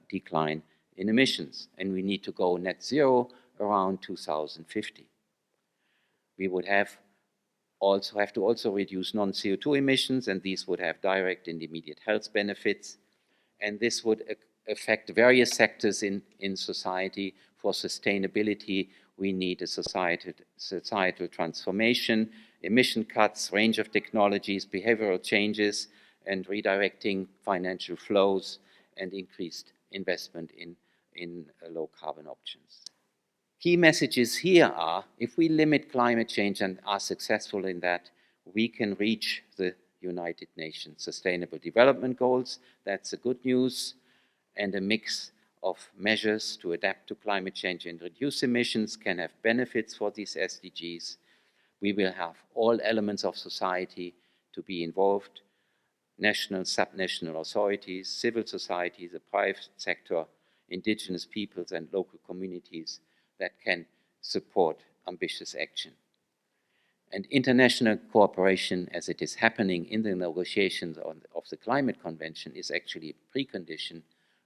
decline in emissions. And we need to go net zero around 2050. We would have to also reduce non-CO2 emissions, and these would have direct and immediate health benefits. And this would affect various sectors in society. For sustainability, we need a societal transformation, emission cuts, range of technologies, behavioral changes, and redirecting financial flows and increased investment in low carbon options. Key messages here are, if we limit climate change and are successful in that, we can reach the United Nations Sustainable Development Goals. That's the good news. And a mix of measures to adapt to climate change and reduce emissions can have benefits for these SDGs. We will have all elements of society to be involved: national, subnational authorities, civil society, the private sector, indigenous peoples and local communities that can support ambitious action. And international cooperation, as it is happening in the negotiations of the Climate Convention, is actually a precondition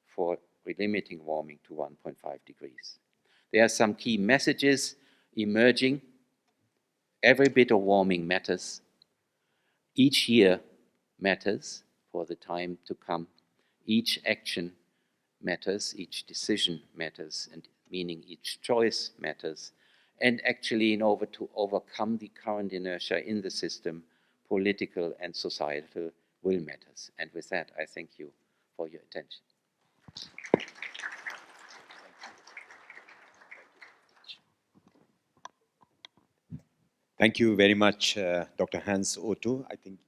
for limiting warming to 1.5 degrees. There are some key messages emerging. Every bit of warming matters. Each year matters for the time to come. Each action matters, each decision matters, and meaning each choice matters. And actually, in order to overcome the current inertia in the system, political and societal will matters. And with that, I thank you for your attention. Thank you very much, Dr. Hans-Otto. I think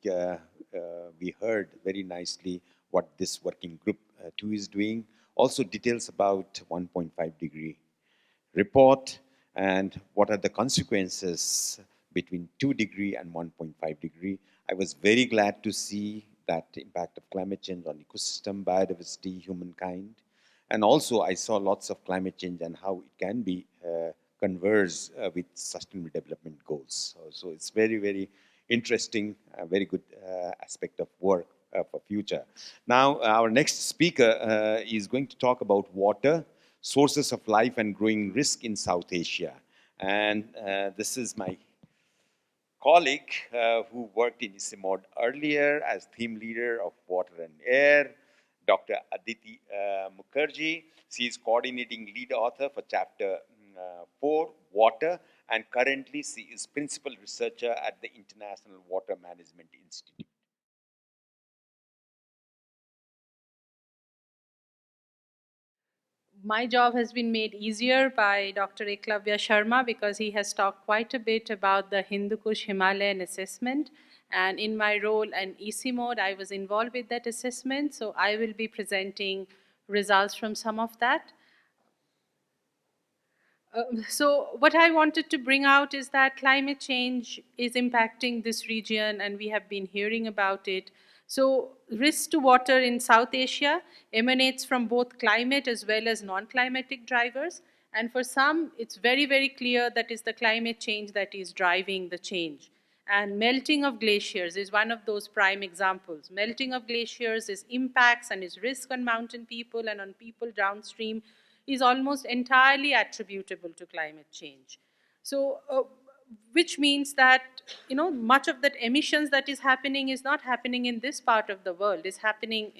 we heard very nicely what this working group 2 is doing. Also details about 1.5 degree report and what are the consequences between 2 degree and 1.5 degree. I was very glad to see that impact of climate change on ecosystem, biodiversity, humankind. And also I saw lots of climate change and how it can be converse with sustainable development goals. So it's very, very interesting, very good aspect of work for future. Now, our next speaker is going to talk about water, sources of life and growing risk in South Asia. And this is my colleague who worked in ICIMOD earlier as theme leader of water and air, Dr. Aditi Mukherji. She is coordinating lead author for chapter 4, water, and currently she is principal researcher at the International Water Management Institute. My job has been made easier by Dr. Eklabya Sharma because he has talked quite a bit about the Hindu Kush Himalayan assessment. And in my role in ICIMOD, I was involved with that assessment. So I will be presenting results from some of that. So what I wanted to bring out is that climate change is impacting this region, and we have been hearing about it. So risk to water in South Asia emanates from both climate as well as non-climatic drivers. And for some, it's very, very clear that it's the climate change that is driving the change. And melting of glaciers is one of those prime examples. Melting of glaciers, its impacts and its risk on mountain people and on people downstream is almost entirely attributable to climate change. So, which means that, you know, much of that emissions that is happening is not happening in this part of the world. It's happening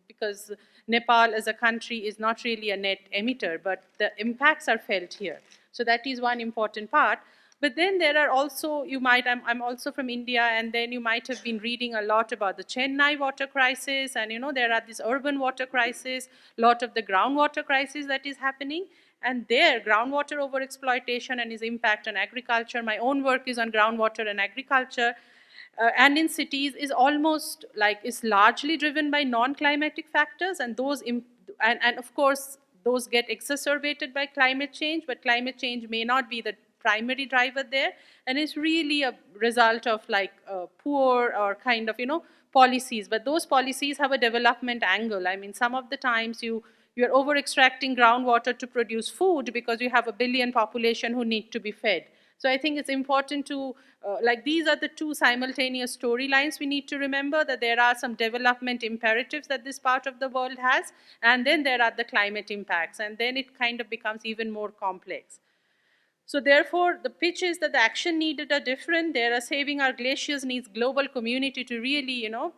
because Nepal as a country is not really a net emitter, but the impacts are felt here. So that is one important part. But then there are also, I'm also from India, and then you might have been reading a lot about the Chennai water crisis, and you know, there are this urban water crisis, lot of the groundwater crisis that is happening, and there, groundwater overexploitation and its impact on agriculture. My own work is on groundwater and agriculture, and in cities is almost like, is largely driven by non-climatic factors, and those, and of course, those get exacerbated by climate change, but climate change may not be the primary driver there, and it's really a result of like poor or kind of, you know, policies. But those policies have a development angle. I mean, some of the times you're over extracting groundwater to produce food because you have a billion population who need to be fed. So I think it's important to, like, these are the two simultaneous storylines we need to remember, that there are some development imperatives that this part of the world has, and then there are the climate impacts, and then it kind of becomes even more complex. So therefore, the pitch is that the action needed are different. There are saving our glaciers needs global community to really, you know,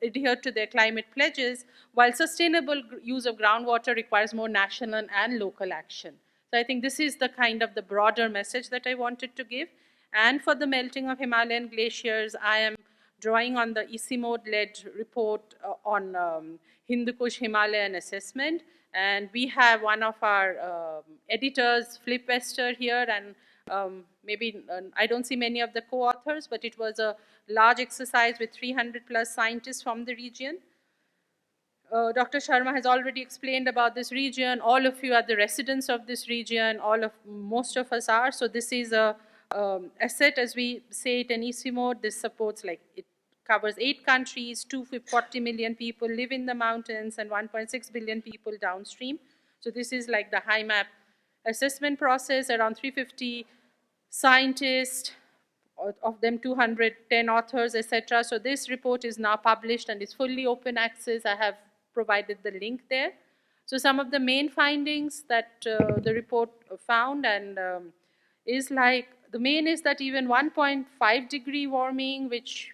adhere to their climate pledges, while sustainable use of groundwater requires more national and local action. So I think this is the kind of the broader message that I wanted to give. And for the melting of Himalayan glaciers, I am drawing on the ICIMOD-led report on Hindu Kush Himalayan assessment. And we have one of our editors, Flip Wester, here, and maybe I don't see many of the co-authors, but it was a large exercise with 300 plus scientists from the region. Dr. Sharma has already explained about this region. All of you are the residents of this region. Most of us are. So this is a asset, as we say it in ICIMOD. This supports, like, it covers 8 countries, 240 million people live in the mountains, and 1.6 billion people downstream. So this is like the high map assessment process, around 350 scientists, of them 210 authors, etc. So this report is now published and is fully open access. I have provided the link there. So some of the main findings that the report found, and is like, the main is that even 1.5 degree warming, which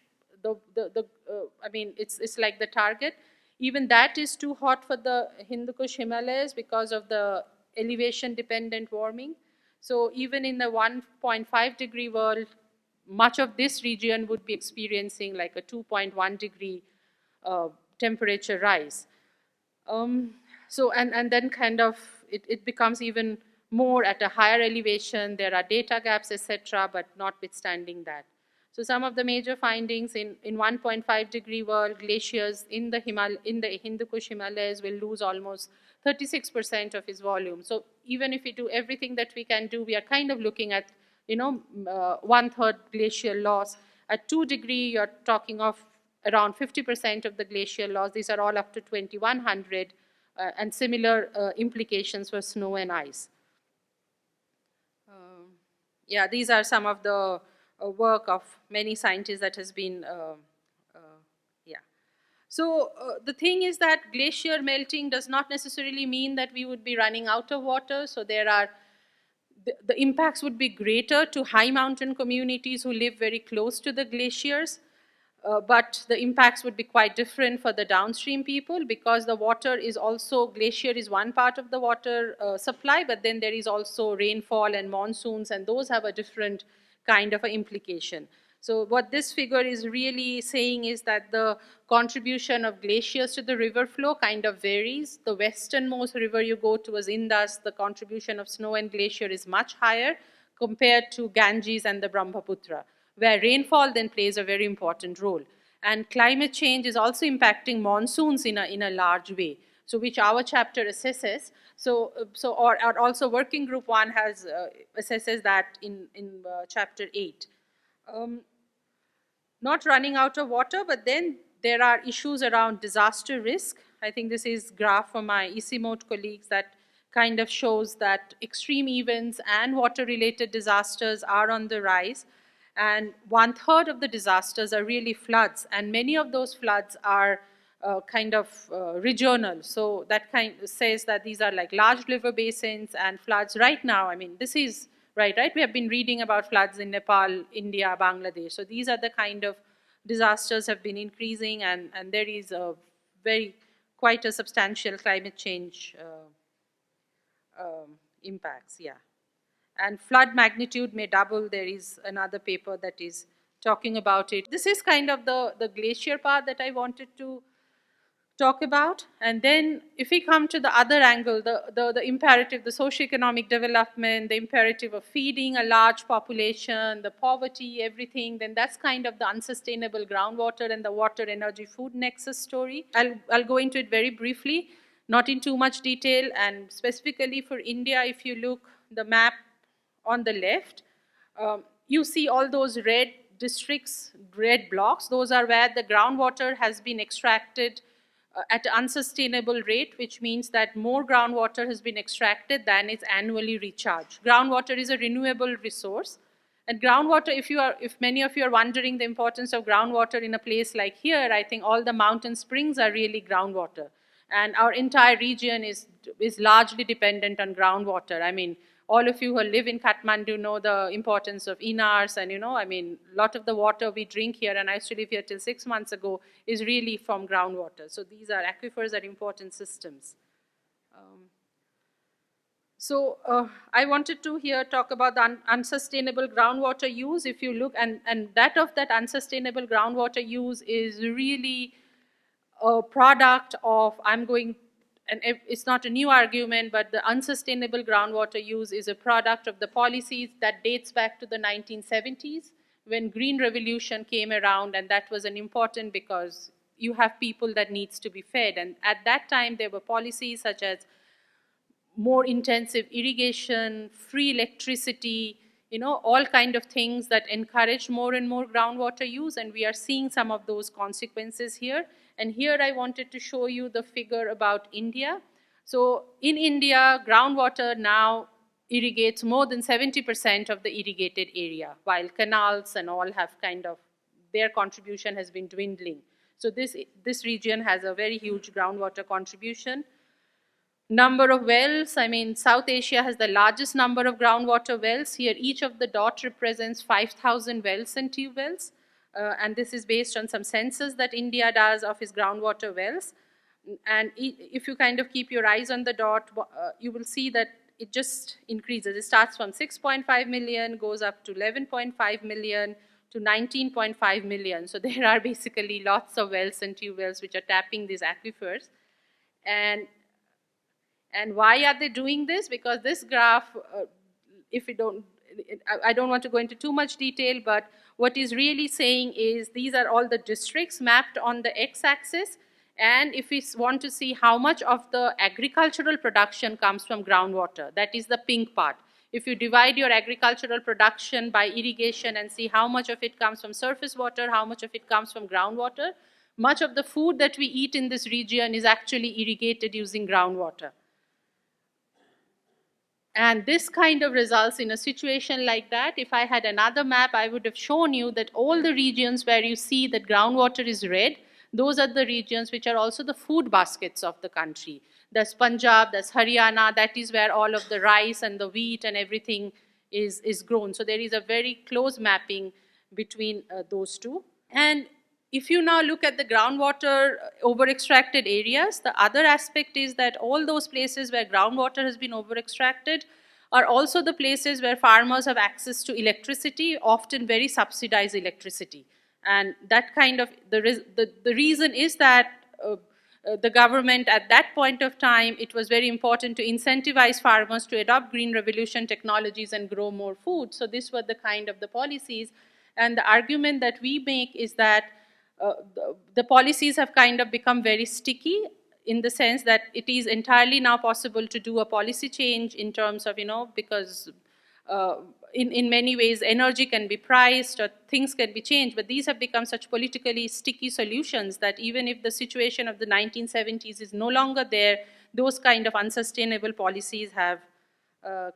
I mean, it's like the target. Even that is too hot for the Hindu Kush Himalayas because of the elevation-dependent warming. So even in the 1.5 degree world, much of this region would be experiencing like a 2.1 degree temperature rise. So, and then kind of, it becomes even more at a higher elevation. There are data gaps, etc., but notwithstanding that. So some of the major findings in 1.5 degree world, glaciers in the Hindu Kush Himalayas will lose almost 36% of its volume. So even if we do everything that we can do, we are kind of looking at, you know, 1/3 glacial loss. At 2 degree, you're talking of around 50% of the glacial loss. These are all up to 2100, and similar implications for snow and ice. Yeah, these are some of the work of many scientists that has been, yeah. So the thing is that glacier melting does not necessarily mean that we would be running out of water. So there are, the impacts would be greater to high mountain communities who live very close to the glaciers. But the impacts would be quite different for the downstream people, because the water is also, glacier is one part of the water supply, but then there is also rainfall and monsoons, and those have a different kind of an implication. So what this figure is really saying is that the contribution of glaciers to the river flow kind of varies. The westernmost river you go to is Indus, the contribution of snow and glacier is much higher compared to Ganges and the Brahmaputra, where rainfall then plays a very important role. And climate change is also impacting monsoons in a large way, so which our chapter assesses. So also working group 1 has assesses that in chapter 8. Not running out of water, but then There are issues around disaster risk. I think this is graph from my ICIMOD colleagues that kind of shows that extreme events and water-related disasters are on the rise. And 1/3 of the disasters are really floods. And many of those floods are regional. So that kind of says that these are like large river basins and floods right now. I mean, this is right? We have been reading about floods in Nepal, India, Bangladesh. So these are the kind of disasters have been increasing, and there is a quite a substantial climate change impacts, yeah. And flood magnitude may double. There is another paper that is talking about it. This is kind of the glacier part that I wanted to talk about. And then if we come to the other angle, the imperative, the socioeconomic development, the imperative of feeding a large population, the poverty, everything, then that's kind of the unsustainable groundwater and the water, energy, food nexus story. I'll go into it very briefly, not in too much detail. And specifically for India, if you look the map on the left, you see all those red districts, red blocks. Those are where the groundwater has been extracted at an unsustainable rate, which means that more groundwater has been extracted than is annually recharged. Groundwater is a renewable resource. And groundwater, if many of you are wondering the importance of groundwater in a place like here, I think all the mountain springs are really groundwater. And our entire region is largely dependent on groundwater. I mean, all of you who live in Kathmandu know the importance of inars, and I mean, a lot of the water we drink here, and I used to live here till 6 months ago, is really from groundwater. So these are aquifers are important systems. I wanted to here talk about the unsustainable groundwater use. If you look, and that unsustainable groundwater use is really a product of, and it's not a new argument, but the unsustainable groundwater use is a product of the policies that dates back to the 1970s when Green Revolution came around, and that was an important because you have people that needs to be fed. And at that time, there were policies such as more intensive irrigation, free electricity, all kind of things that encourage more and more groundwater use, and we are seeing some of those consequences here. And here I wanted to show you the figure about India. So in India, groundwater now irrigates more than 70% of the irrigated area, while canals and all have their contribution has been dwindling. So this region has a very huge groundwater contribution. Number of wells, I mean, South Asia has the largest number of groundwater wells. Here, each of the dots represents 5,000 wells and tube wells. And this is based on some census that India does of its groundwater wells. And if you kind of keep your eyes on the dot, you will see that it just increases. It starts from 6.5 million, goes up to 11.5 million, to 19.5 million. So there are basically lots of wells and tube wells which are tapping these aquifers. And why are they doing this? Because this graph, I don't want to go into too much detail, but what is really saying is these are all the districts mapped on the x-axis. And if we want to see how much of the agricultural production comes from groundwater, that is the pink part. If you divide your agricultural production by irrigation and see how much of it comes from surface water, how much of it comes from groundwater, much of the food that we eat in this region is actually irrigated using groundwater. And this kind of results in a situation like that. If I had another map, I would have shown you that all the regions where you see that groundwater is red, those are the regions which are also the food baskets of the country. That's Punjab, that's Haryana, that is where all of the rice and the wheat and everything is grown. So there is a very close mapping between those two. And if you now look at the groundwater over-extracted areas, the other aspect is that all those places where groundwater has been over-extracted are also the places where farmers have access to electricity, often very subsidized electricity. And that kind of, the reason is that the government at that point of time, it was very important to incentivize farmers to adopt green revolution technologies and grow more food. So this were the kind of the policies. And the argument that we make is that the policies have kind of become very sticky in the sense that it is entirely now possible to do a policy change in terms of, because in many ways, energy can be priced or things can be changed, but these have become such politically sticky solutions that even if the situation of the 1970s is no longer there, those kind of unsustainable policies have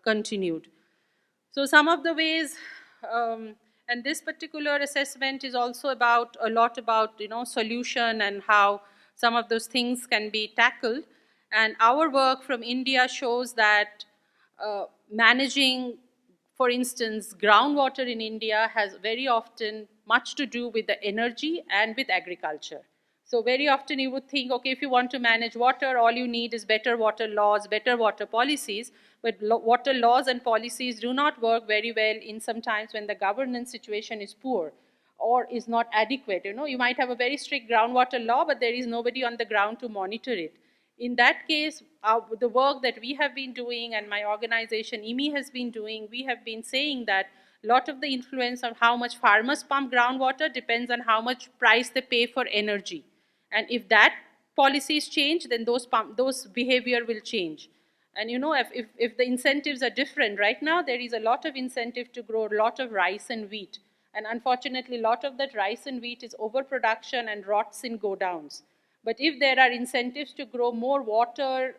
continued. So some of the ways, and this particular assessment is also about a lot about solution and how some of those things can be tackled. And our work from India shows that managing, for instance, groundwater in India has very often much to do with the energy and with agriculture. So very often you would think, okay, if you want to manage water, all you need is better water laws, better water policies. But water laws and policies do not work very well in sometimes when the governance situation is poor or is not adequate. You might have a very strict groundwater law, but there is nobody on the ground to monitor it. In that case, the work that we have been doing and my organization IMI has been doing, we have been saying that a lot of the influence of how much farmers pump groundwater depends on how much price they pay for energy. And if that policies change, then those behavior will change. And if the incentives are different, right now there is a lot of incentive to grow a lot of rice and wheat. And unfortunately, a lot of that rice and wheat is overproduction and rots in go-downs. But if there are incentives to grow more water,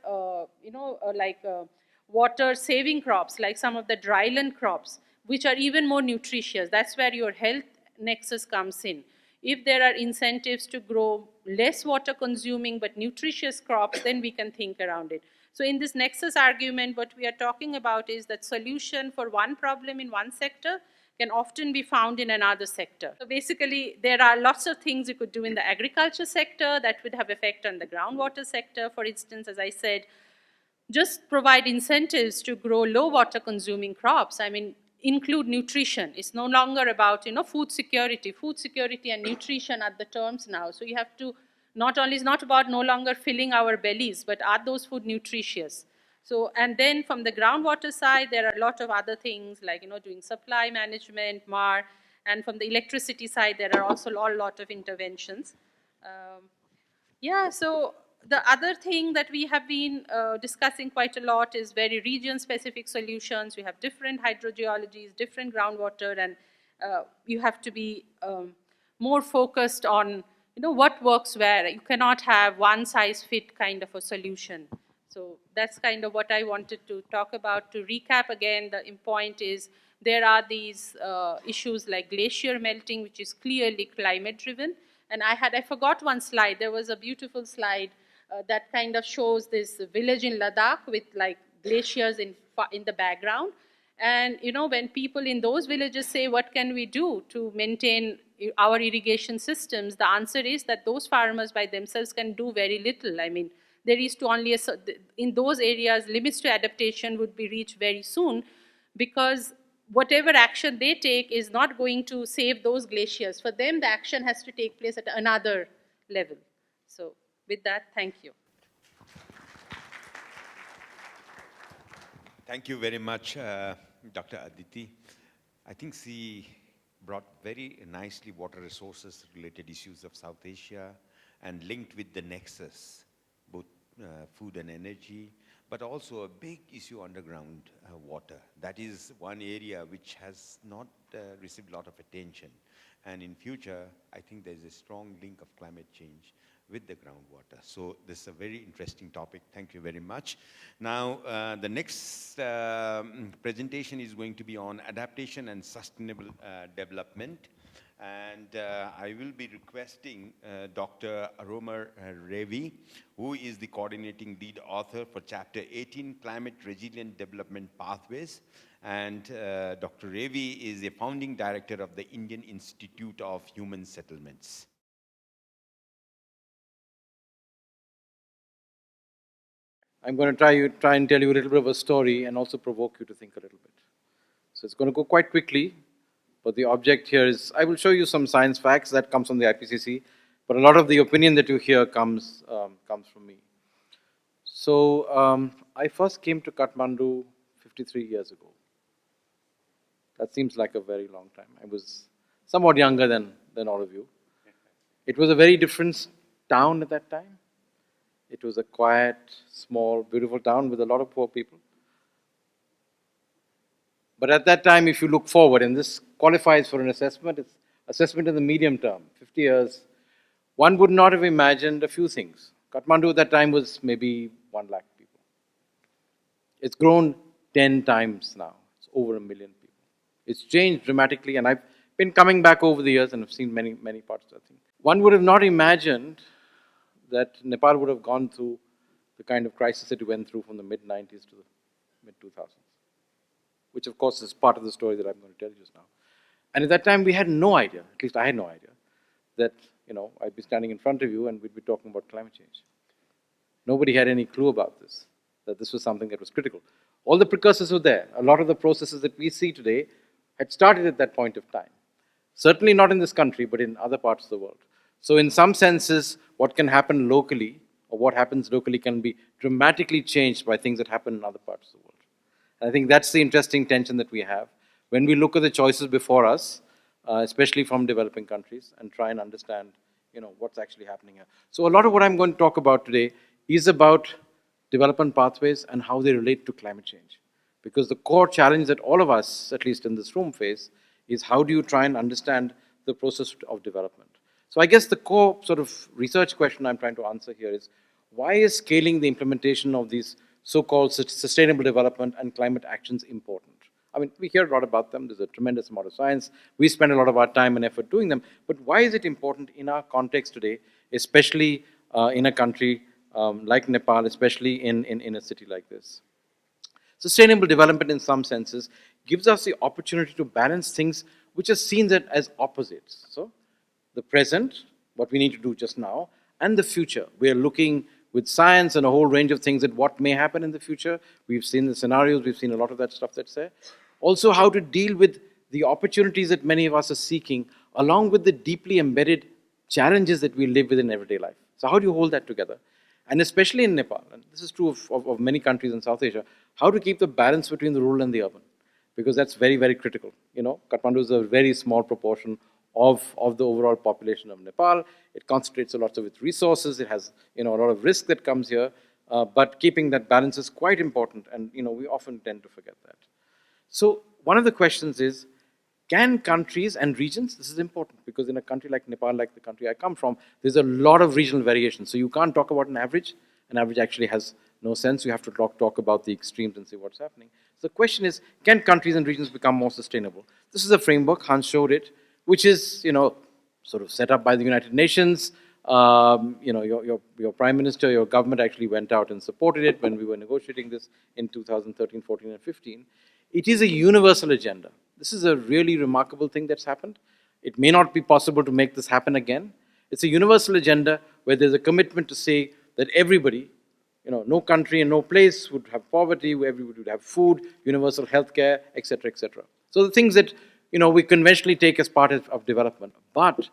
water-saving crops, like some of the dryland crops, which are even more nutritious, that's where your health nexus comes in. If there are incentives to grow less water-consuming but nutritious crops, then we can think around it. So in this nexus argument, what we are talking about is that solution for one problem in one sector can often be found in another sector. So basically, there are lots of things you could do in the agriculture sector that would have effect on the groundwater sector. For instance, as I said, just provide incentives to grow low water consuming crops. I mean, include nutrition. It's no longer about, food security. Food security and nutrition are the terms now. So you have to, not only, it's not about no longer filling our bellies, but are those food nutritious? So, and then from the groundwater side, there are a lot of other things like, doing supply management, MAR, and from the electricity side, there are also a lot of interventions. So the other thing that we have been discussing quite a lot is very region-specific solutions. We have different hydrogeologies, different groundwater, and you have to be more focused on, what works where. You cannot have one-size-fit kind of a solution. So that's kind of what I wanted to talk about. To recap again, the point is there are these issues like glacier melting, which is clearly climate-driven. And I forgot one slide. There was a beautiful slide that kind of shows this village in Ladakh with like glaciers in the background. And when people in those villages say, what can we do to maintain our irrigation systems? The answer is that those farmers by themselves can do very little. I mean, there is to only, in those areas, limits to adaptation would be reached very soon, because whatever action they take is not going to save those glaciers. For them, the action has to take place at another level. So with that, thank you. Thank you very much, Dr. Aditi. I think she brought very nicely water resources related issues of South Asia and linked with the nexus, both food and energy, but also a big issue underground water. That is one area which has not received a lot of attention. And in future, I think there's a strong link of climate change with the groundwater. So this is a very interesting topic. Thank you very much. Now, the next presentation is going to be on adaptation and sustainable development. And I will be requesting Dr. Aromar Revi, who is the coordinating lead author for Chapter 18, Climate Resilient Development Pathways. And Dr. Revi is a founding director of the Indian Institute of Human Settlements. I'm going to try and tell you a little bit of a story and also provoke you to think a little bit. So it's going to go quite quickly. But the object here is, I will show you some science facts that comes from the IPCC, but a lot of the opinion that you hear comes from me. So I first came to Kathmandu 53 years ago. That seems like a very long time. I was somewhat younger than all of you. It was a very different town at that time. It was a quiet, small, beautiful town with a lot of poor people. But at that time, if you look forward, and this qualifies for an assessment, it's assessment in the medium term, 50 years, one would not have imagined a few things. Kathmandu at that time was maybe 1 lakh people. It's grown 10 times now. It's over 1 million people. It's changed dramatically, and I've been coming back over the years and I've seen many, many parts of that thing. One would have not imagined that Nepal would have gone through the kind of crisis it went through from the mid-90s to the mid-2000s, which of course is part of the story that I'm going to tell you just now. And at that time, we had no idea, at least I had no idea, that I'd be standing in front of you and we'd be talking about climate change. Nobody had any clue about this, that this was something that was critical. All the precursors were there. A lot of the processes that we see today had started at that point of time. Certainly not in this country, but in other parts of the world. So in some senses, what can happen locally, or what happens locally can be dramatically changed by things that happen in other parts of the world. And I think that's the interesting tension that we have when we look at the choices before us, especially from developing countries, and try and understand, what's actually happening here. So a lot of what I'm going to talk about today is about development pathways and how they relate to climate change. Because the core challenge that all of us, at least in this room, face is how do you try and understand the process of development. So I guess the core sort of research question I'm trying to answer here is, why is scaling the implementation of these so-called sustainable development and climate actions important? I mean, we hear a lot about them. There's a tremendous amount of science. We spend a lot of our time and effort doing them. But why is it important in our context today, especially in a country like Nepal, especially in a city like this? Sustainable development, in some senses, gives us the opportunity to balance things which are seen as opposites. So, the present, what we need to do just now, and the future. We are looking with science and a whole range of things at what may happen in the future. We've seen the scenarios, we've seen a lot of that stuff that's there. Also, how to deal with the opportunities that many of us are seeking, along with the deeply embedded challenges that we live with in everyday life. So how do you hold that together? And especially in Nepal, and this is true of many countries in South Asia, how to keep the balance between the rural and the urban, because that's very, very critical. Kathmandu is a very small proportion of the overall population of Nepal. It concentrates a lot of its resources. It has, a lot of risk that comes here, but keeping that balance is quite important, and, we often tend to forget that. So one of the questions is, can countries and regions, this is important, because in a country like Nepal, like the country I come from, there's a lot of regional variation. So you can't talk about an average. An average actually has no sense. You have to talk about the extremes and see what's happening. So the question is, can countries and regions become more sustainable? This is a framework, Hans showed it, which is, sort of set up by the United Nations. Your Prime Minister, your government actually went out and supported it when we were negotiating this in 2013, 14, and 15. It is a universal agenda. This is a really remarkable thing that's happened. It may not be possible to make this happen again. It's a universal agenda where there's a commitment to say that everybody, no country and no place would have poverty, where everybody would have food, universal healthcare, etc., etc. So the things that, we conventionally take as part of development. But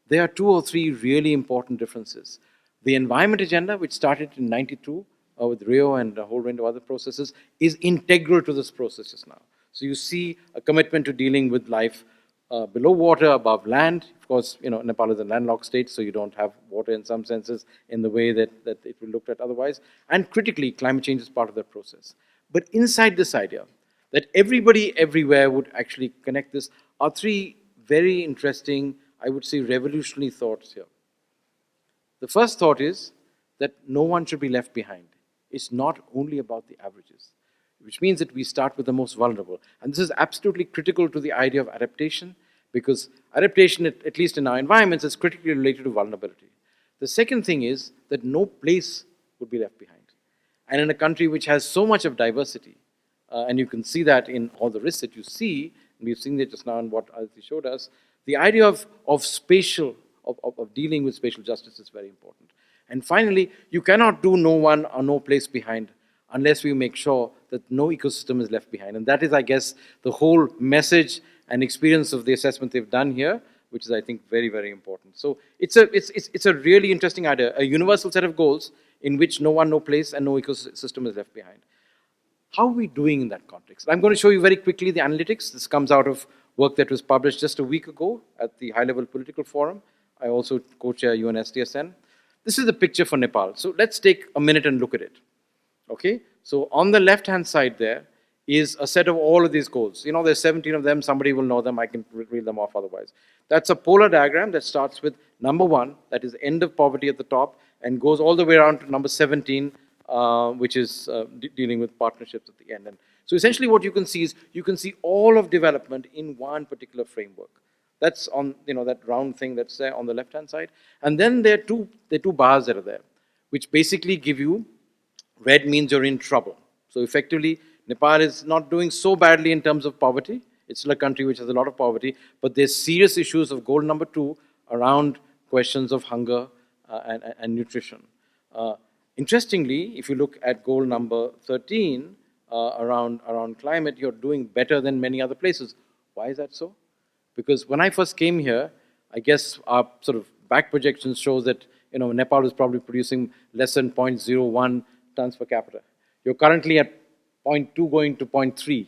there are 2 or 3 really important differences. The environment agenda, which started in '92 with Rio and a whole range of other processes, is integral to this process just now. So you see a commitment to dealing with life below water, above land. Of course, Nepal is a landlocked state, so you don't have water in some senses in the way that it will looked at otherwise. And critically, climate change is part of that process. But inside this idea that everybody everywhere would actually connect this are 3 very interesting, I would say, revolutionary thoughts here. The first thought is that no one should be left behind. It's not only about the averages, which means that we start with the most vulnerable. And this is absolutely critical to the idea of adaptation, because adaptation, at least in our environments, is critically related to vulnerability. The second thing is that no place would be left behind. And in a country which has so much of diversity, and you can see that in all the risks that you see, and we've seen it just now in what Aditi showed us, the idea of dealing with spatial justice is very important. And finally, you cannot do no one or no place behind unless we make sure that no ecosystem is left behind. And that is, I guess, the whole message and experience of the assessment they've done here, which is, I think, very, very important. So it's a really interesting idea, a universal set of goals in which no one, no place, and no ecosystem is left behind. How are we doing in that context? I'm going to show you very quickly the analytics. This comes out of work that was published just a week ago at the High-Level Political Forum. I also co-chair UNSTSN. This is the picture for Nepal. So let's take a minute and look at it. Okay? So on the left-hand side there is a set of all of these goals. You know, there's 17 of them. Somebody will know them. I can read them off otherwise. That's a polar diagram that starts with number 1, that is end of poverty at the top, and goes all the way around to number 17, which is dealing with partnerships at the end. And so essentially what you can see is, you can see all of development in one particular framework. That's on, you know, that round thing that's there on the left-hand side. And then there are two bars that are there, which basically give you, red means you're in trouble. So effectively, Nepal is not doing so badly in terms of poverty. It's still a country which has a lot of poverty, but there's serious issues of goal number 2 around questions of hunger and nutrition. Interestingly, if you look at goal number 13, around climate, you're doing better than many other places. Why is that so? Because when I first came here, I guess our sort of back projections show that, you know, Nepal is probably producing less than 0.01 tons per capita. You're currently at 0.2 going to 0.3.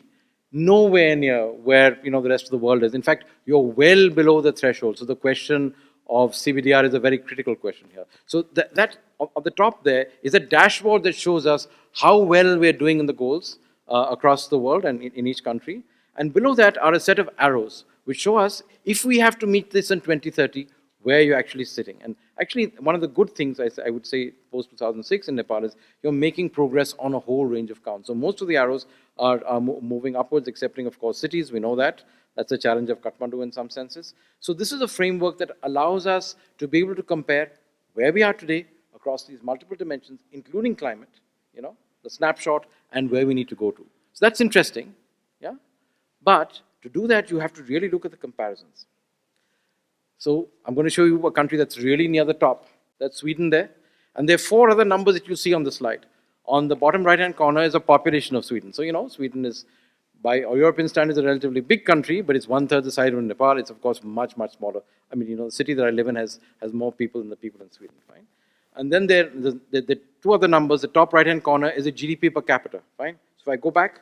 Nowhere near where, you know, the rest of the world is. In fact, you're well below the threshold. So the question of CBDR is a very critical question here. So that on the top there is a dashboard that shows us how well we're doing in the goals across the world and in each country. And below that are a set of arrows which show us, if we have to meet this in 2030, where you're actually sitting. And actually, one of the good things I would say post-2006 in Nepal is you're making progress on a whole range of counts. So most of the arrows are moving upwards, excepting, of course, cities. We know that. That's a challenge of Kathmandu in some senses. So this is a framework that allows us to be able to compare where we are today across these multiple dimensions, including climate, you know, the snapshot, and where we need to go to. So that's interesting, yeah? But to do that, you have to really look at the comparisons. So I'm going to show you a country that's really near the top. That's Sweden there. And there are 4 other numbers that you see on the slide. On the bottom right-hand corner is a population of Sweden. So, you know, Sweden is, by European standards, a relatively big country, but it's 1/3 the size of Nepal. It's, of course, much, much smaller. I mean, you know, the city that I live in has more people than the people in Sweden, fine? And then the 2 other numbers. The top right-hand corner is a GDP per capita, fine? So if I go back,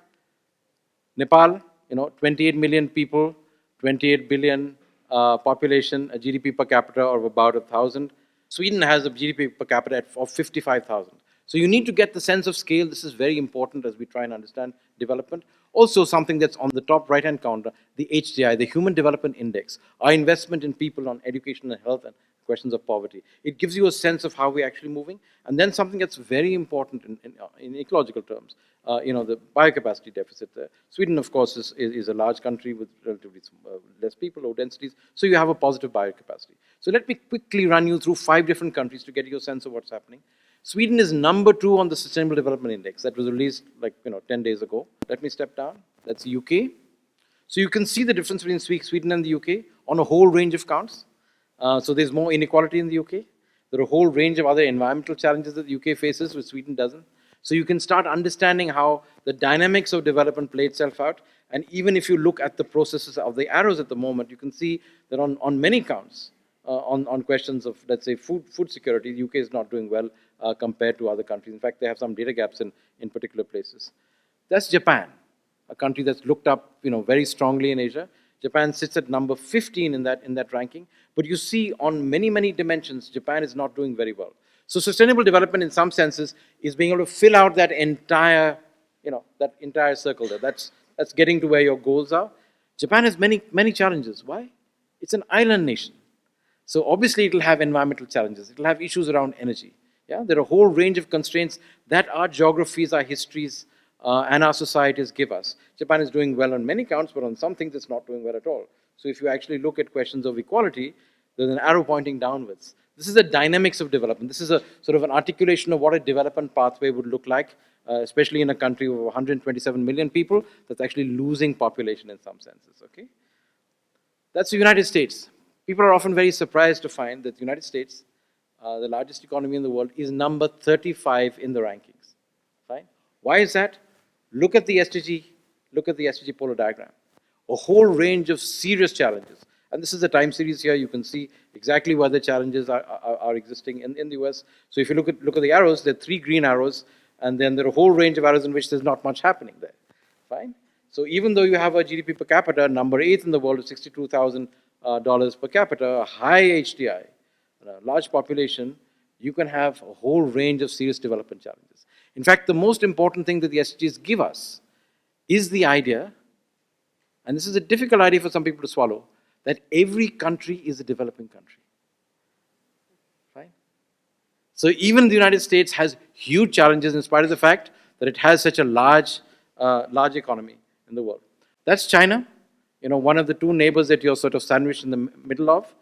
Nepal, you know, 28 million people, 28 billion population, a GDP per capita of about 1,000. Sweden has a GDP per capita of 55,000. So you need to get the sense of scale. This is very important as we try and understand development. Also, something that's on the top right-hand counter, the HDI, the Human Development Index, our investment in people on education and health and questions of poverty. It gives you a sense of how we're actually moving. And then something that's very important in ecological terms, you know, the biocapacity deficit there. Sweden, of course, is a large country with relatively less people, low densities, so you have a positive biocapacity. So let me quickly run you through 5 different countries to get you a sense of what's happening. Sweden is number 2 on the Sustainable Development Index. That was released, like, you know, 10 days ago. Let me step down. That's the UK. So you can see the difference between Sweden and the UK on a whole range of counts. So there's more inequality in the UK. There are a whole range of other environmental challenges that the UK faces, which Sweden doesn't. So you can start understanding how the dynamics of development play itself out. And even if you look at the processes of the arrows at the moment, you can see that on many counts, on questions of, let's say, food security, the UK is not doing well compared to other countries. In fact, they have some data gaps in particular places. That's Japan, a country that's looked up, you know, very strongly in Asia. Japan sits at number 15 in that ranking. But you see, on many, many dimensions, Japan is not doing very well. So sustainable development, in some senses, is being able to fill out that entire, you know, that entire circle there. That's getting to where your goals are. Japan has many, many challenges. Why? It's an island nation. So obviously, it'll have environmental challenges. It'll have issues around energy. Yeah, there are a whole range of constraints that our geographies, our histories, and our societies give us. Japan is doing well on many counts, but on some things it's not doing well at all. So if you actually look at questions of equality, there's an arrow pointing downwards. This is the dynamics of development. This is a sort of an articulation of what a development pathway would look like, especially in a country of 127 million people that's actually losing population in some senses, okay? That's the United States. People are often very surprised to find that the United States, the largest economy in the world, is number 35 in the rankings, right? Why is that? Look at the SDG polar diagram. A whole range of serious challenges. And this is a time series here. You can see exactly where the challenges are existing in the US. So if you look at the arrows, there are 3 green arrows, and then there are a whole range of arrows in which there's not much happening there, fine? So even though you have a GDP per capita, number 8 in the world of $62,000 per capita, a high HDI, a large population, you can have a whole range of serious development challenges. In fact, the most important thing that the SDGs give us is the idea, and this is a difficult idea for some people to swallow, that every country is a developing country. Right? So even the United States has huge challenges in spite of the fact that it has such a large economy in the world. That's China, one of the two neighbors that you're sort of sandwiched in the middle of.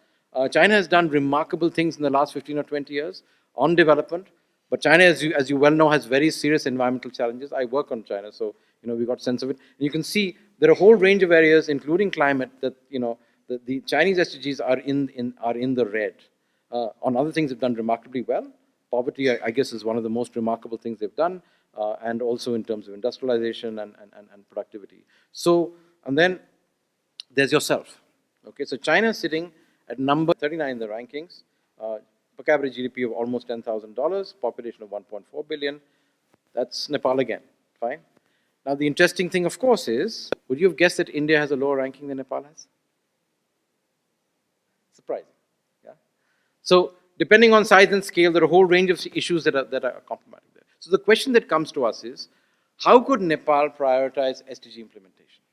China has done remarkable things in the last 15 or 20 years on development, but China, as you well know, has very serious environmental challenges. I work on China, so we got a sense of it. And you can see there are a whole range of areas, including climate, that the Chinese SDGs are in the red. On other things, they've done remarkably well. Poverty, I guess, is one of the most remarkable things they've done, and also in terms of industrialization and productivity. So, and then there's yourself. Okay, so China is sitting at number 39 in the rankings, per capita GDP of almost $10,000, population of 1.4 billion. That's Nepal again, fine. Now the interesting thing, of course, is, would you have guessed that India has a lower ranking than Nepal has? Surprising, yeah? So depending on size and scale, there are a whole range of issues that are compromising there. So the question that comes to us is, how could Nepal prioritize SDG implementation?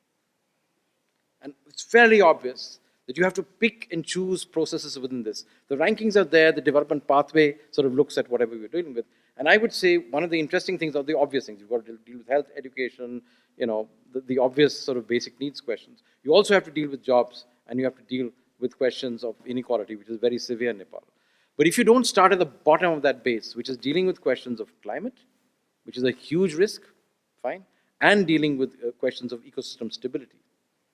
And it's fairly obvious that you have to pick and choose processes within this. The rankings are there, the development pathway sort of looks at whatever we're dealing with. And I would say one of the interesting things are the obvious things. You've got to deal with health, education, the obvious sort of basic needs questions. You also have to deal with jobs, and you have to deal with questions of inequality, which is very severe in Nepal. But if you don't start at the bottom of that base, which is dealing with questions of climate, which is a huge risk, fine, and dealing with questions of ecosystem stability,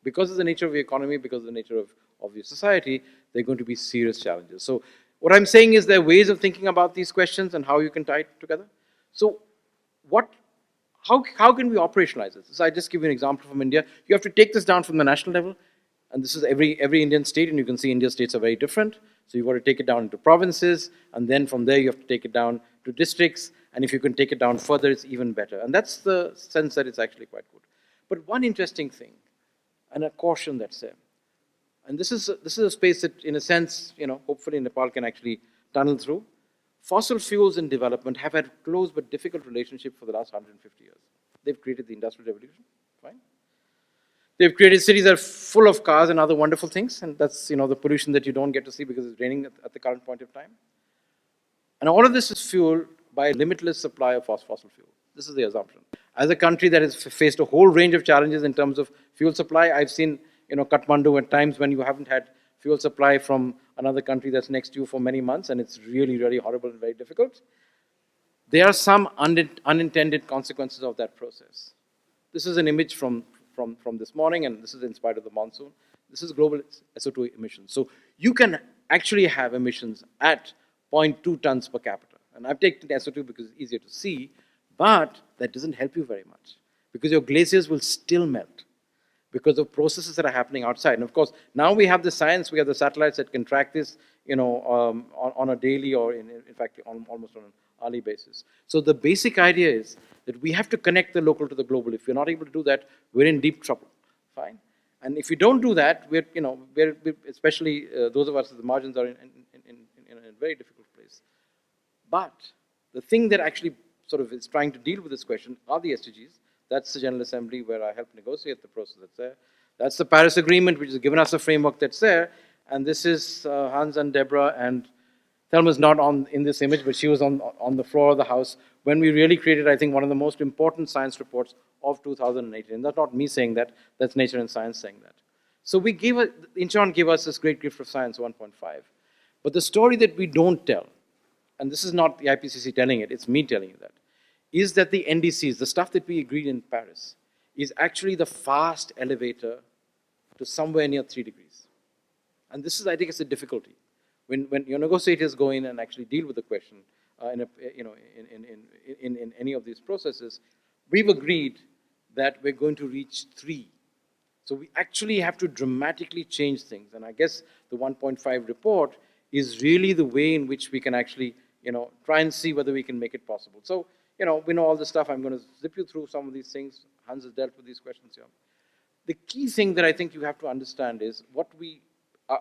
because of the nature of the economy, because of the nature of your society, there are going to be serious challenges. So what I'm saying is there are ways of thinking about these questions and how you can tie it together. So how can we operationalize this? So I just give you an example from India. You have to take this down from the national level, and this is every Indian state, and you can see India's states are very different. So you've got to take it down into provinces, and then from there you have to take it down to districts, and if you can take it down further, it's even better. And that's the sense that it's actually quite good. But one interesting thing, and a caution that's there, and this is a space that, in a sense, hopefully Nepal can actually tunnel through. Fossil fuels in development have had a close but difficult relationship for the last 150 years. They've created the Industrial Revolution, fine. They've created cities that are full of cars and other wonderful things, and that's, the pollution that you don't get to see because it's raining at the current point of time. And all of this is fueled by a limitless supply of fossil fuel. This is the assumption. As a country that has faced a whole range of challenges in terms of fuel supply, I've seen, Kathmandu at times when you haven't had fuel supply from another country that's next to you for many months, and it's really, really horrible and very difficult. There are some unintended consequences of that process. This is an image from this morning, and this is in spite of the monsoon. This is global SO2 emissions. So you can actually have emissions at 0.2 tons per capita. And I've taken SO2 because it's easier to see, but that doesn't help you very much because your glaciers will still melt because of processes that are happening outside. And of course, now we have the science, we have the satellites that can track this, on a daily or in fact, almost on an hourly basis. So the basic idea is that we have to connect the local to the global. If we're not able to do that, we're in deep trouble, fine? And if we don't do that, we're especially those of us at the margins are in a very difficult place. But the thing that actually sort of is trying to deal with this question are the SDGs. That's the General Assembly where I helped negotiate the process that's there. That's the Paris Agreement, which has given us a framework that's there. And this is Hans and Deborah, and Thelma's not in this image, but she was on the floor of the House when we really created, I think, one of the most important science reports of 2018. And that's not me saying that, that's Nature and Science saying that. So Incheon gave us this great gift of science 1.5. But the story that we don't tell, and this is not the IPCC telling it, it's me telling you that, is that the NDCs, the stuff that we agreed in Paris, is actually the fast elevator to somewhere near 3 degrees. And this is, I think, it's a difficulty. When your negotiators go in and actually deal with the question in any of these processes, we've agreed that we're going to reach 3. So we actually have to dramatically change things. And I guess the 1.5 report is really the way in which we can actually, try and see whether we can make it possible. So, we know all this stuff. I'm going to zip you through some of these things. Hans has dealt with these questions here. The key thing that I think you have to understand is what we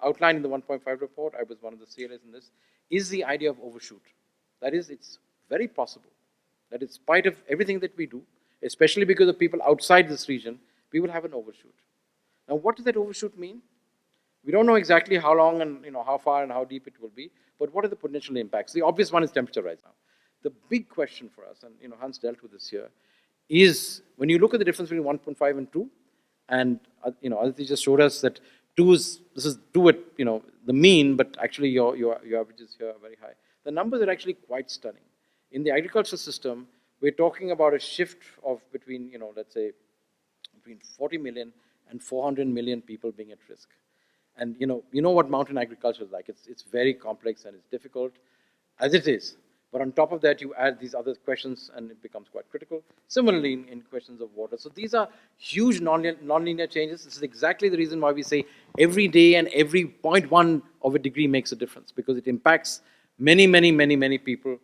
outlined in the 1.5 report, I was one of the CLAs in this, is the idea of overshoot. That is, it's very possible that in spite of everything that we do, especially because of people outside this region, we will have an overshoot. Now, what does that overshoot mean? We don't know exactly how long and how far and how deep it will be, but what are the potential impacts? The obvious one is temperature rise now. The big question for us, and Hans dealt with this here, is when you look at the difference between 1.5 and 2, and Aditi just showed us that this is 2 at the mean, but actually your averages here are very high. The numbers are actually quite stunning. In the agricultural system, we're talking about a shift of between, let's say, between 40 million and 400 million people being at risk. And you know what mountain agriculture is like. It's very complex and it's difficult, as it is. But on top of that, you add these other questions and it becomes quite critical. Similarly, in questions of water. So these are huge nonlinear changes. This is exactly the reason why we say every day and every 0.1 of a degree makes a difference, because it impacts many people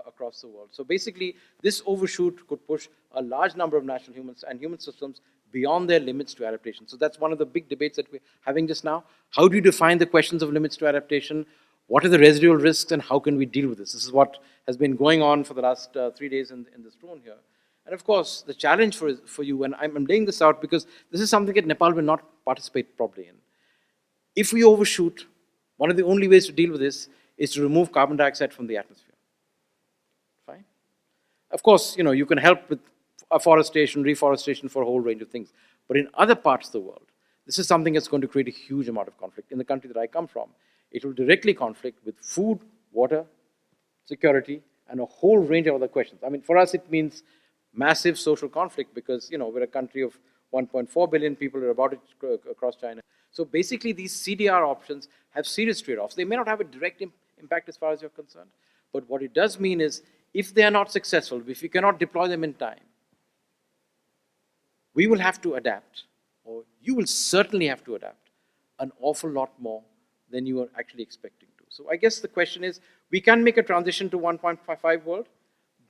across the world. So basically, this overshoot could push a large number of natural humans and human systems beyond their limits to adaptation. So that's one of the big debates that we're having just now. How do you define the questions of limits to adaptation? What are the residual risks and how can we deal with this? This is what has been going on for the last 3 days in this drone here. And of course, the challenge for you, and I'm laying this out because this is something that Nepal will not participate probably in. If we overshoot, one of the only ways to deal with this is to remove carbon dioxide from the atmosphere. Fine? Of course, you can help with afforestation, reforestation for a whole range of things. But in other parts of the world, this is something that's going to create a huge amount of conflict. In the country that I come from, it will directly conflict with food, water, security, and a whole range of other questions. I mean, for us, it means massive social conflict because, we're a country of 1.4 billion people, about it across China. So basically, these CDR options have serious trade-offs. They may not have a direct impact as far as you're concerned, but what it does mean is, if they are not successful, if we cannot deploy them in time, we will have to adapt, or you will certainly have to adapt an awful lot more than you are actually expecting to. So I guess the question is, we can make a transition to 1.5 world,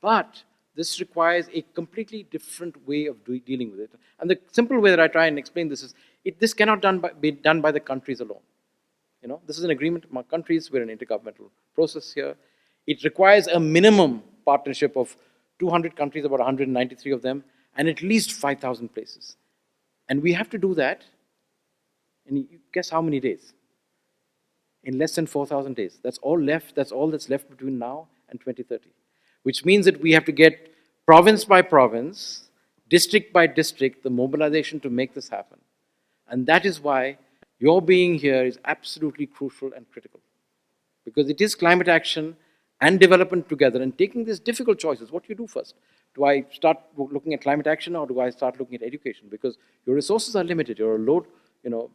but this requires a completely different way of dealing with it. And the simple way that I try and explain this is, this cannot be done by the countries alone. This is an agreement among countries. We're an intergovernmental process here. It requires a minimum partnership of 200 countries, about 193 of them, and at least 5,000 places. And we have to do that in, you guess how many days? In less than 4,000 days. That's all left. That's all that's left between now and 2030. Which means that we have to get province by province, district by district, the mobilization to make this happen. And that is why your being here is absolutely crucial and critical. Because it is climate action and development together, and taking these difficult choices. What do you do first? Do I start looking at climate action, or do I start looking at education? Because your resources are limited. You're a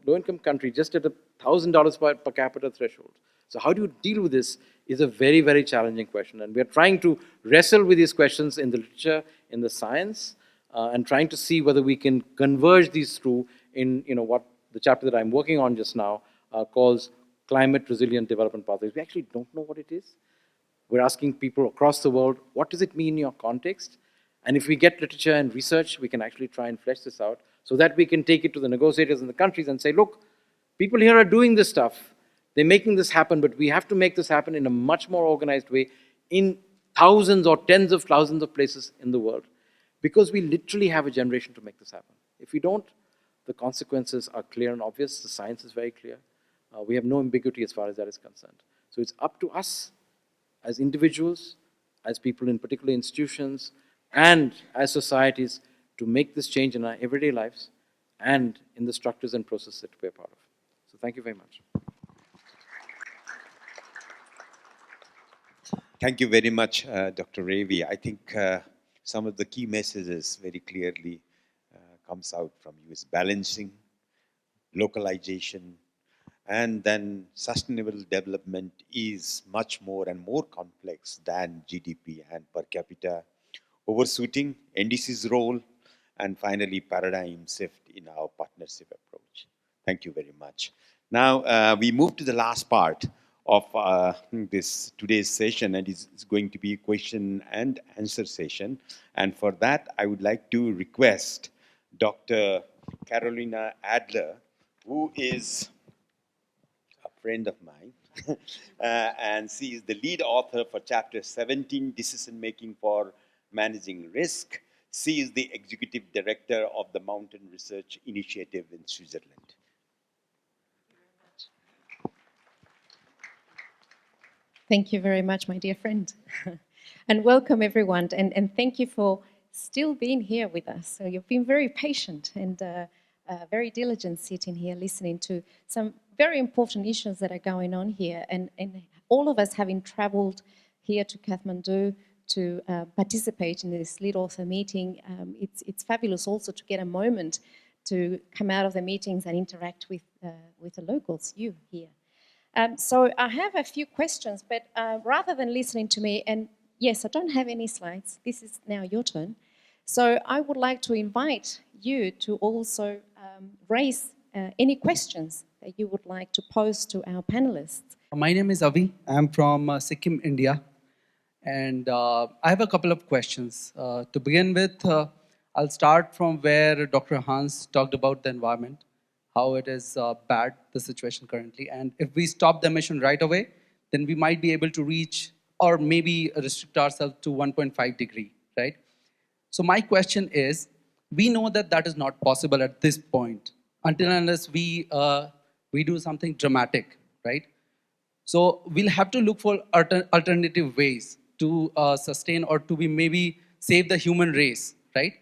low-income country, just at $1,000 per capita threshold. So how do you deal with this is a very, very challenging question. And we're trying to wrestle with these questions in the literature, in the science, and trying to see whether we can converge these through in what the chapter that I'm working on just now calls climate resilient development pathways. We actually don't know what it is. We're asking people across the world, what does it mean in your context? And if we get literature and research, we can actually try and flesh this out so that we can take it to the negotiators in the countries and say, look, people here are doing this stuff. They're making this happen, but we have to make this happen in a much more organized way in thousands or tens of thousands of places in the world, because we literally have a generation to make this happen. If we don't, the consequences are clear and obvious. The science is very clear. We have no ambiguity as far as that is concerned. So it's up to us as individuals, as people in particular institutions, and as societies to make this change in our everyday lives and in the structures and processes that we're part of. So thank you very much. Thank you very much, Dr. Revi. I think some of the key messages very clearly comes out from you is balancing, localization, and then sustainable development is much more and more complex than GDP and per capita overshooting, NDC's role, and finally paradigm shift in our partnership approach. Thank you very much. Now we move to the last part of today's session, and it's going to be a question and answer session. And for that, I would like to request Dr. Caroline Adler, who is a friend of mine, and she is the lead author for Chapter 17, Decision Making for Managing Risk. She is the Executive Director of the Mountain Research Initiative in Switzerland. Thank you very much, my dear friend. And welcome, everyone. And thank you for still being here with us. So you've been very patient and very diligent sitting here listening to some very important issues that are going on here. And all of us having traveled here to Kathmandu to participate in this lead author meeting, it's fabulous also to get a moment to come out of the meetings and interact with the locals, you here. So I have a few questions, but rather than listening to me, and yes, I don't have any slides. This is now your turn. So I would like to invite you to also raise any questions that you would like to pose to our panelists. My name is Avi. I'm from Sikkim, India. And I have a couple of questions. To begin with, I'll start from where Dr. Hans talked about the environment, how it is bad, the situation currently. And if we stop the emission right away, then we might be able to reach or maybe restrict ourselves to 1.5 degree, right? So my question is, we know that that is not possible at this point, until unless we do something dramatic, right? So we'll have to look for alternative ways to sustain or to be maybe save the human race, right?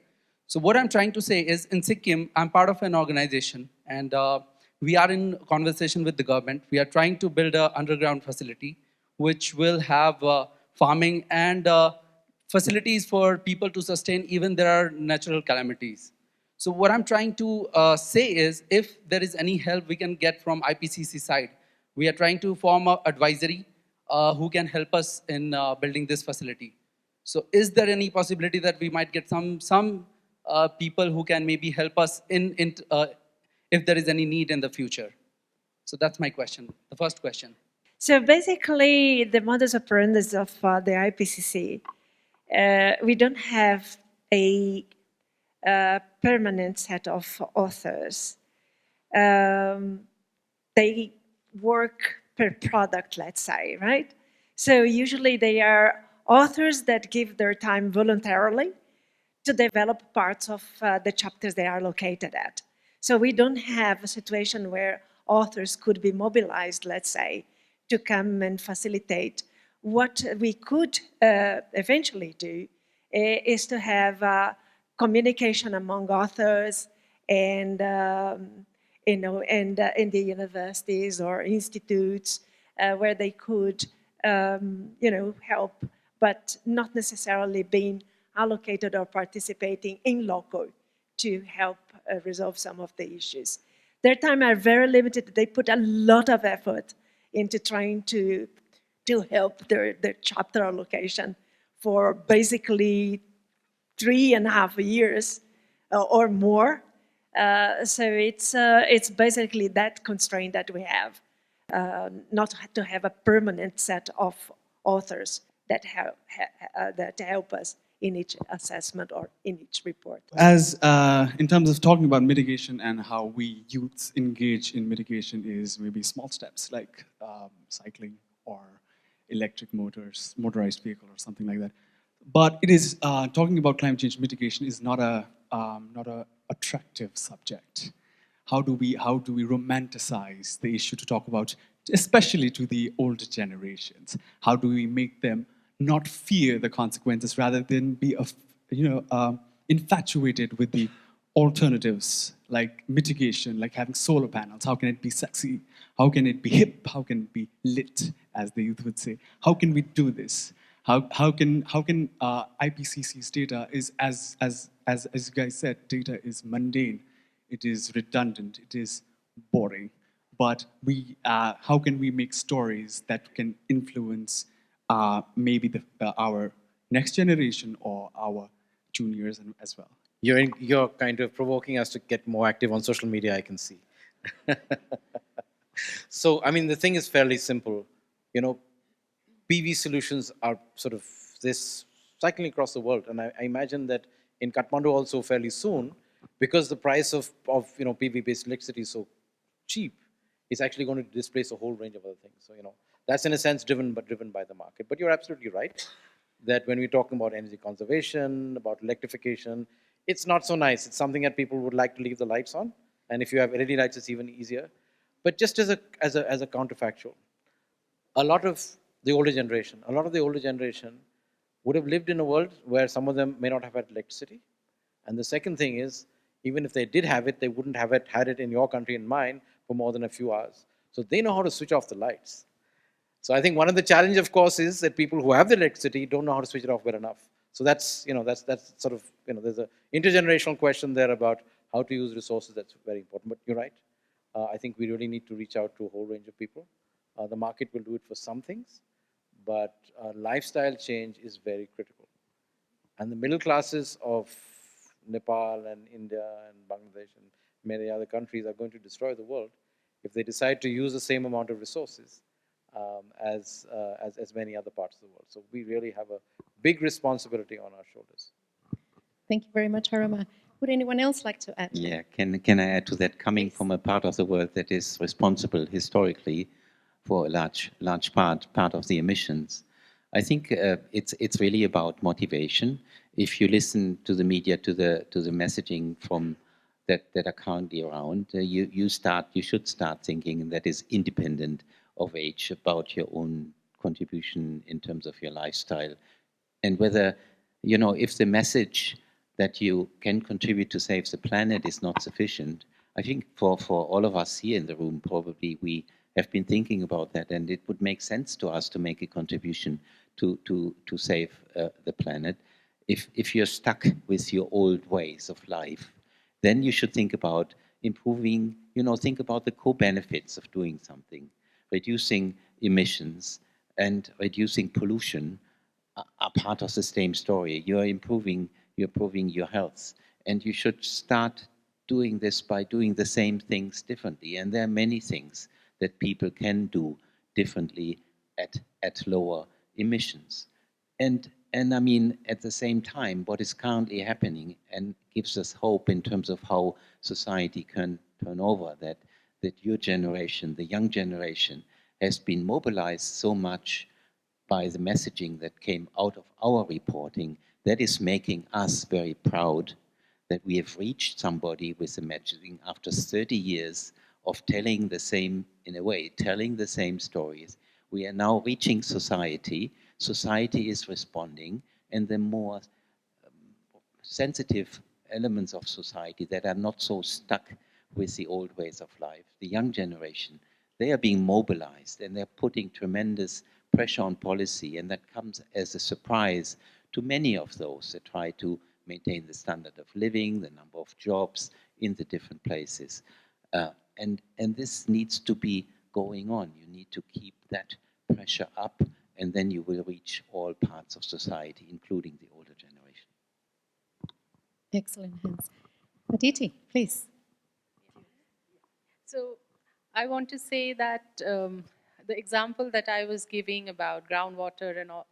So what I'm trying to say is, in Sikkim, I'm part of an organization, and we are in conversation with the government. We are trying to build an underground facility which will have farming and facilities for people to sustain even there are natural calamities. So what I'm trying to say is, if there is any help we can get from IPCC side, we are trying to form an advisory who can help us in building this facility. So is there any possibility that we might get some people who can maybe help us if there is any need in the future? So that's my question, the first question. So basically, the modus operandi of the IPCC, we don't have a permanent set of authors. They work per product, let's say, right? So usually they are authors that give their time voluntarily to develop parts of the chapters they are located at. So we don't have a situation where authors could be mobilized, let's say, to come and facilitate. What we could eventually do is to have communication among authors and in the universities or institutes where they could help, but not necessarily being allocated or participating in loco to help resolve some of the issues. Their time are very limited. They put a lot of effort into trying to help their chapter allocation for basically 3.5 years or more. So it's basically that constraint that we have, not to have a permanent set of authors that help us in each assessment or in each report. As in terms of talking about mitigation and how we youths engage in mitigation is maybe small steps like cycling or electric motors, motorized vehicle or something like that. But it is talking about climate change mitigation is not a attractive subject. How do we romanticize the issue to talk about, especially to the older generations? How do we make them not fear the consequences rather than be infatuated with the alternatives like mitigation, like having solar panels? How can it be sexy? How can it be hip? How can it be lit, as the youth would say? How can we do this? How can IPCC's data is as you guys said, data is mundane, it is redundant, it is boring. But how can we make stories that can influence maybe our next generation or our juniors as well? You're kind of provoking us to get more active on social media, I can see. So, I mean, the thing is fairly simple. PV solutions are sort of this cycling across the world. And I imagine that in Kathmandu also fairly soon, because the price of PV-based electricity is so cheap, it's actually going to displace a whole range of other things. So, that's in a sense driven by the market. But you're absolutely right. that when we're talking about energy conservation, about electrification, it's not so nice. It's something that people would like to leave the lights on. And if you have LED lights, it's even easier. But just as a counterfactual, a lot of the older generation would have lived in a world where some of them may not have had electricity. And the second thing is, even if they did have it, they wouldn't have had it in your country and mine for more than a few hours. So they know how to switch off the lights. So I think one of the challenges, of course, is that people who have the electricity don't know how to switch it off well enough. So that's, that's sort of, there's an intergenerational question there about how to use resources. That's very important. But you're right. I think we really need to reach out to a whole range of people. The market will do it for some things, but lifestyle change is very critical. And the middle classes of Nepal and India and Bangladesh and many other countries are going to destroy the world if they decide to use the same amount of resources as many other parts of the world. So we really have a big responsibility on our shoulders. Thank you very much, Aromar. Would anyone else like to add? Yeah, can I add to that? Coming from a part of the world that is responsible historically for a large part of the emissions, I think it's really about motivation. If you listen to the media, to the messaging from that are currently around, you should start thinking that is independent of age about your own contribution in terms of your lifestyle, and whether if the message that you can contribute to save the planet is not sufficient. I think for all of us here in the room, probably we have been thinking about that, and it would make sense to us to make a contribution to save the planet. If you're stuck with your old ways of life, then you should think about improving, think about the co-benefits of doing something. Reducing emissions and reducing pollution are part of the same story. You're improving your health, and you should start doing this by doing the same things differently. And there are many things that people can do differently at lower emissions. And I mean, at the same time, what is currently happening and gives us hope in terms of how society can turn over, that your generation, the young generation, has been mobilized so much by the messaging that came out of our reporting that is making us very proud that we have reached somebody with the messaging after 30 years of telling the same stories. We are now reaching society. Society is responding, and the more sensitive elements of society that are not so stuck with the old ways of life, the young generation, they are being mobilized, and they're putting tremendous pressure on policy, and that comes as a surprise to many of those that try to maintain the standard of living, the number of jobs in the different places. And this needs to be going on. You need to keep that pressure up, and then you will reach all parts of society, including the older generation. Excellent, Hans. Aditi, please. So I want to say that the example that I was giving about groundwater and all,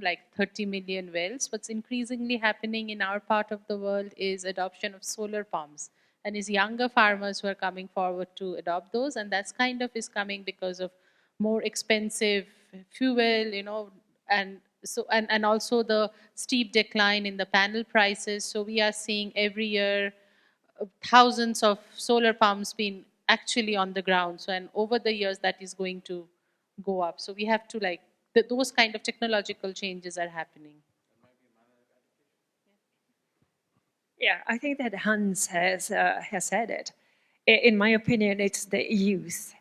like 30 million wells, what's increasingly happening in our part of the world is adoption of solar pumps. And is younger farmers who are coming forward to adopt those, and that's kind of is coming because of more expensive fuel, and so and also the steep decline in the panel prices. So we are seeing every year thousands of solar pumps being actually on the ground. So and over the years that is going to go up. So we have to those kind of technological changes are happening. Yeah, I think that Hans has said it. In my opinion, it's the youth.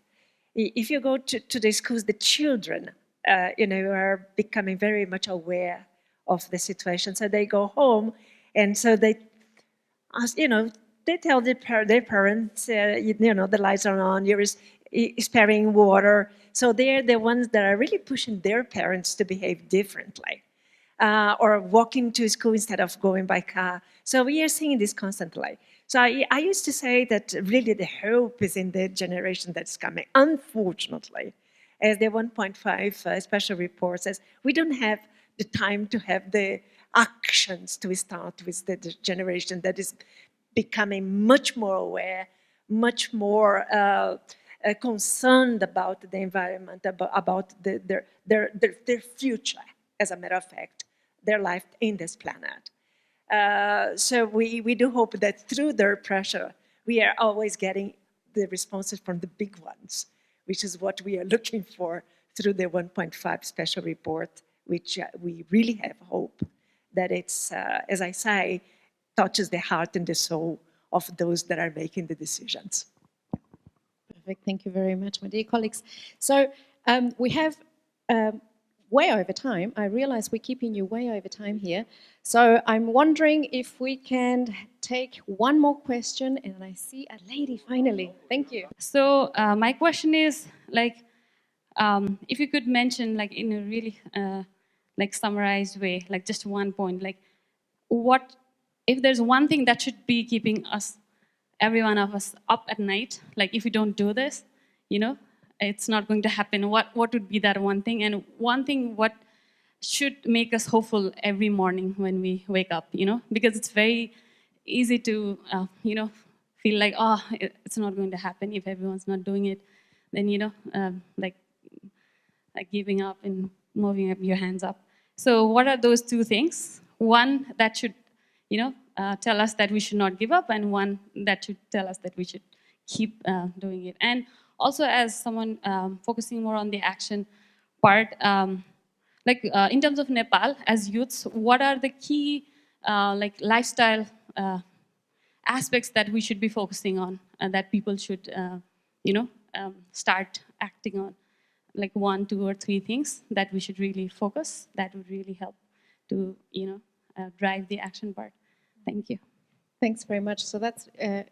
If you go to the schools, the children, are becoming very much aware of the situation. So they go home, and so they, they tell their parents, the lights are on, you're sparing water. So they're the ones that are really pushing their parents to behave differently. Or walking to school instead of going by car. So we are seeing this constantly. So I used to say that really the hope is in the generation that's coming. Unfortunately, as the 1.5 special report says, we don't have the time to have the actions to start with the generation that is becoming much more aware, much more concerned about the environment, about their future, as a matter of fact. their life in this planet. So we do hope that through their pressure, we are always getting the responses from the big ones, which is what we are looking for through the 1.5 special report, which we really have hope that it's, as I say, touches the heart and the soul of those that are making the decisions. Perfect. Thank you very much, my dear colleagues. So we have way over time. I realize we're keeping you way over time here. So I'm wondering if we can take one more question, and I see a lady finally. Thank you. So my question is, like, if you could mention, like, in a really like summarized way, like just one point, like, what if there's one thing that should be keeping us, every one of us, up at night? Like, if we don't do this, you know, it's not going to happen. What would be that one thing? And one thing, what should make us hopeful every morning when we wake up, you know? Because it's very easy to, you know, feel like, oh, it's not going to happen if everyone's not doing it. Then, you know, like giving up and moving up your hands up. So what are those two things? One that should, you know, tell us that we should not give up, and one that should tell us that we should keep doing it. And also, as someone focusing more on the action part, like in terms of Nepal, as youths, what are the key like lifestyle aspects that we should be focusing on, that people should, you know, start acting on? Like 1, 2, or 3 things that we should really focus, that would really help to, you know, drive the action part. Thank you. Thanks very much. So that's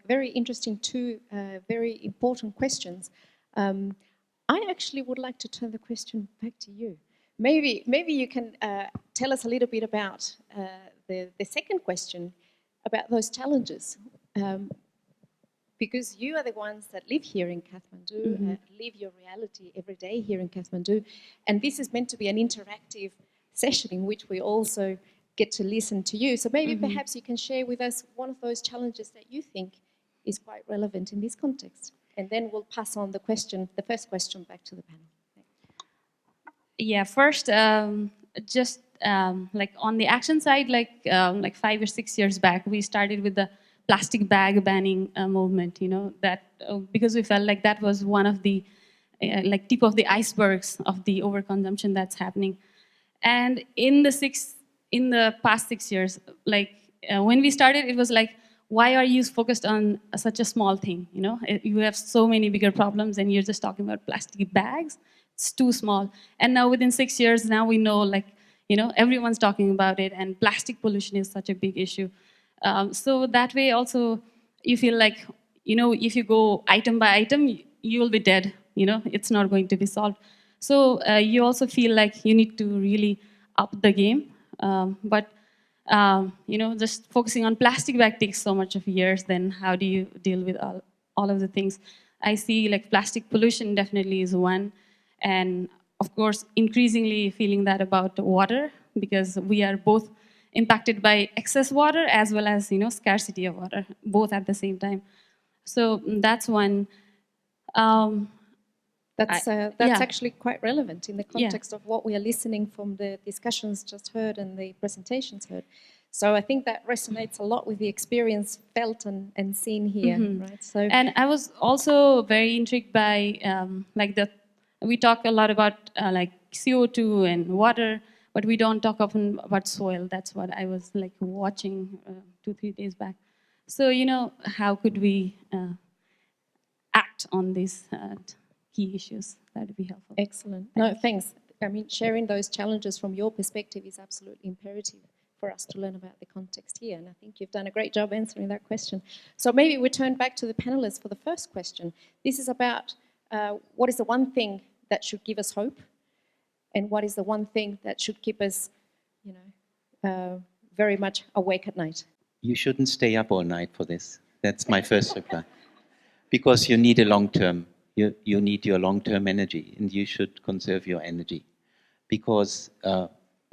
very interesting, two very important questions. I actually would like to turn the question back to you. Maybe you can tell us a little bit about the second question, about those challenges. Because you are the ones that live here in Kathmandu, live your reality every day here in Kathmandu. And this is meant to be an interactive session in which we also get to listen to you. So maybe perhaps you can share with us one of those challenges that you think is quite relevant in this context. And then we'll pass on the first question back to the panel. Yeah, first, just like on the action side, like 5 or 6 years back, we started with the plastic bag banning movement, you know, that because we felt like that was one of the like tip of the icebergs of the overconsumption that's happening. And in the past 6 years, like when we started, it was like, why are you focused on such a small thing? You know, you have so many bigger problems, and you're just talking about plastic bags. It's too small. And now within 6 years, now we know, like, you know, everyone's talking about it, and plastic pollution is such a big issue. So that way also, you feel like, you know, if you go item by item, you will be dead. You know, it's not going to be solved. So you also feel like you need to really up the game. But you know, just focusing on plastic bag takes so much of years. Then how do you deal with all of the things? I see like plastic pollution definitely is one, and of course increasingly feeling that about water, because we are both impacted by excess water as well as, you know, scarcity of water, both at the same time. So that's one. That's yeah. actually quite relevant in the context of what we are listening from the discussions just heard and the presentations heard. So I think that resonates a lot with the experience felt and seen here, right? So, and I was also very intrigued by like we talk a lot about like CO2 and water, but we don't talk often about soil. That's what I was like watching 2-3 days back. So, you know, how could we act on these key issues? That would be helpful. Excellent. No, thanks. I mean, sharing those challenges from your perspective is absolutely imperative for us to learn about the context here. And I think you've done a great job answering that question. So maybe we turn back to the panelists for the first question. This is about what is the one thing that should give us hope, and what is the one thing that should keep us, you know, very much awake at night? You shouldn't stay up all night for this. That's my first reply. Because you need a long-term, you need your long-term energy, and you should conserve your energy. Because,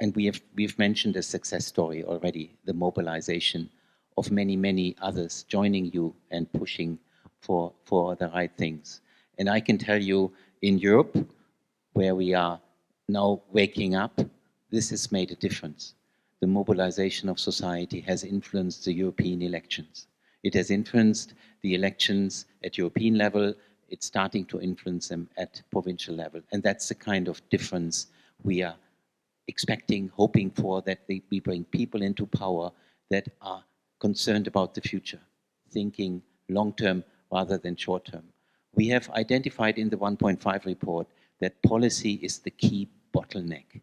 and we've mentioned a success story already, the mobilization of many, many others joining you and pushing for the right things. And I can tell you, in Europe, where we are now waking up, this has made a difference. the mobilization of society has influenced the European elections. It has influenced the elections at European level. It's starting to influence them at provincial level. And that's the kind of difference we are expecting, hoping for, that we bring people into power that are concerned about the future, thinking long-term rather than short-term. We have identified in the 1.5 report that policy is the key bottleneck.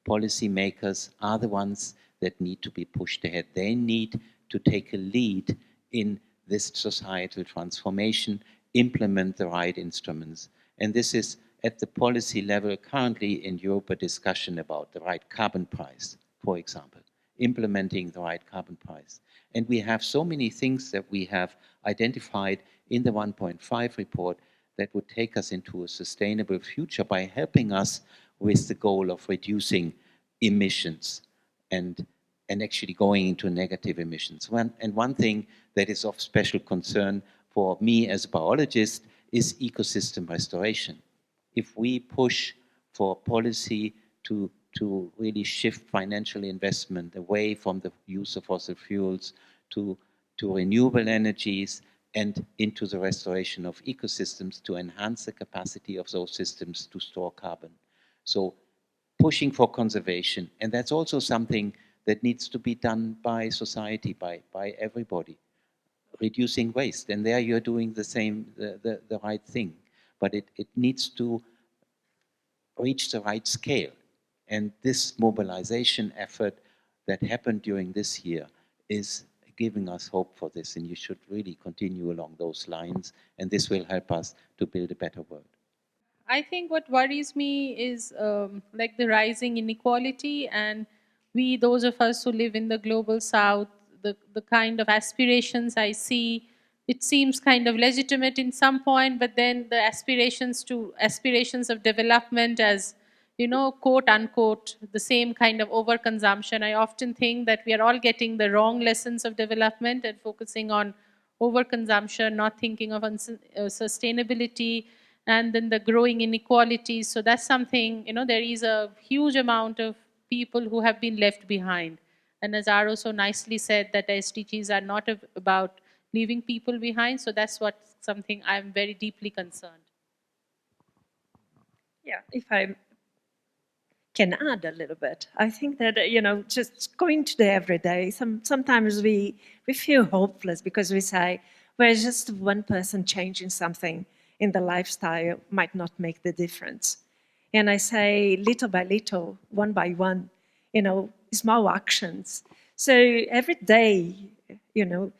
Policymakers are the ones that need to be pushed ahead. They need to take a lead in this societal transformation, implement the right instruments. And this is at the policy level currently in Europe a discussion about the right carbon price, for example, implementing the right carbon price. And we have so many things that we have identified in the 1.5 report that would take us into a sustainable future by helping us with the goal of reducing emissions and actually going into negative emissions. One thing that is of special concern for me as a biologist is ecosystem restoration. If we push for policy to really shift financial investment away from the use of fossil fuels to renewable energies and into the restoration of ecosystems to enhance the capacity of those systems to store carbon. So pushing for conservation, and that's also something that needs to be done by society, by everybody. Reducing waste, and there you're doing the same, the right thing. But it needs to reach the right scale. And this mobilization effort that happened during this year is giving us hope for this, and you should really continue along those lines, and this will help us to build a better world. I think what worries me is like the rising inequality, and we, those of us who live in the global south, the kind of aspirations I see, it seems kind of legitimate in some point, but then the aspirations of development as, you know, quote unquote, the same kind of overconsumption. I often think that we are all getting the wrong lessons of development and focusing on overconsumption, not thinking of sustainability, and then the growing inequalities. So that's something, you know, there is a huge amount of people who have been left behind. And as Aro so nicely said, that SDGs are not about leaving people behind. So that's something I'm very deeply concerned. Yeah, if I can add a little bit, I think that, you know, just going to the everyday, sometimes we feel hopeless because we say, well, just one person changing something in the lifestyle might not make the difference. And I say little by little, one by one, you know, small actions. So every day, you know,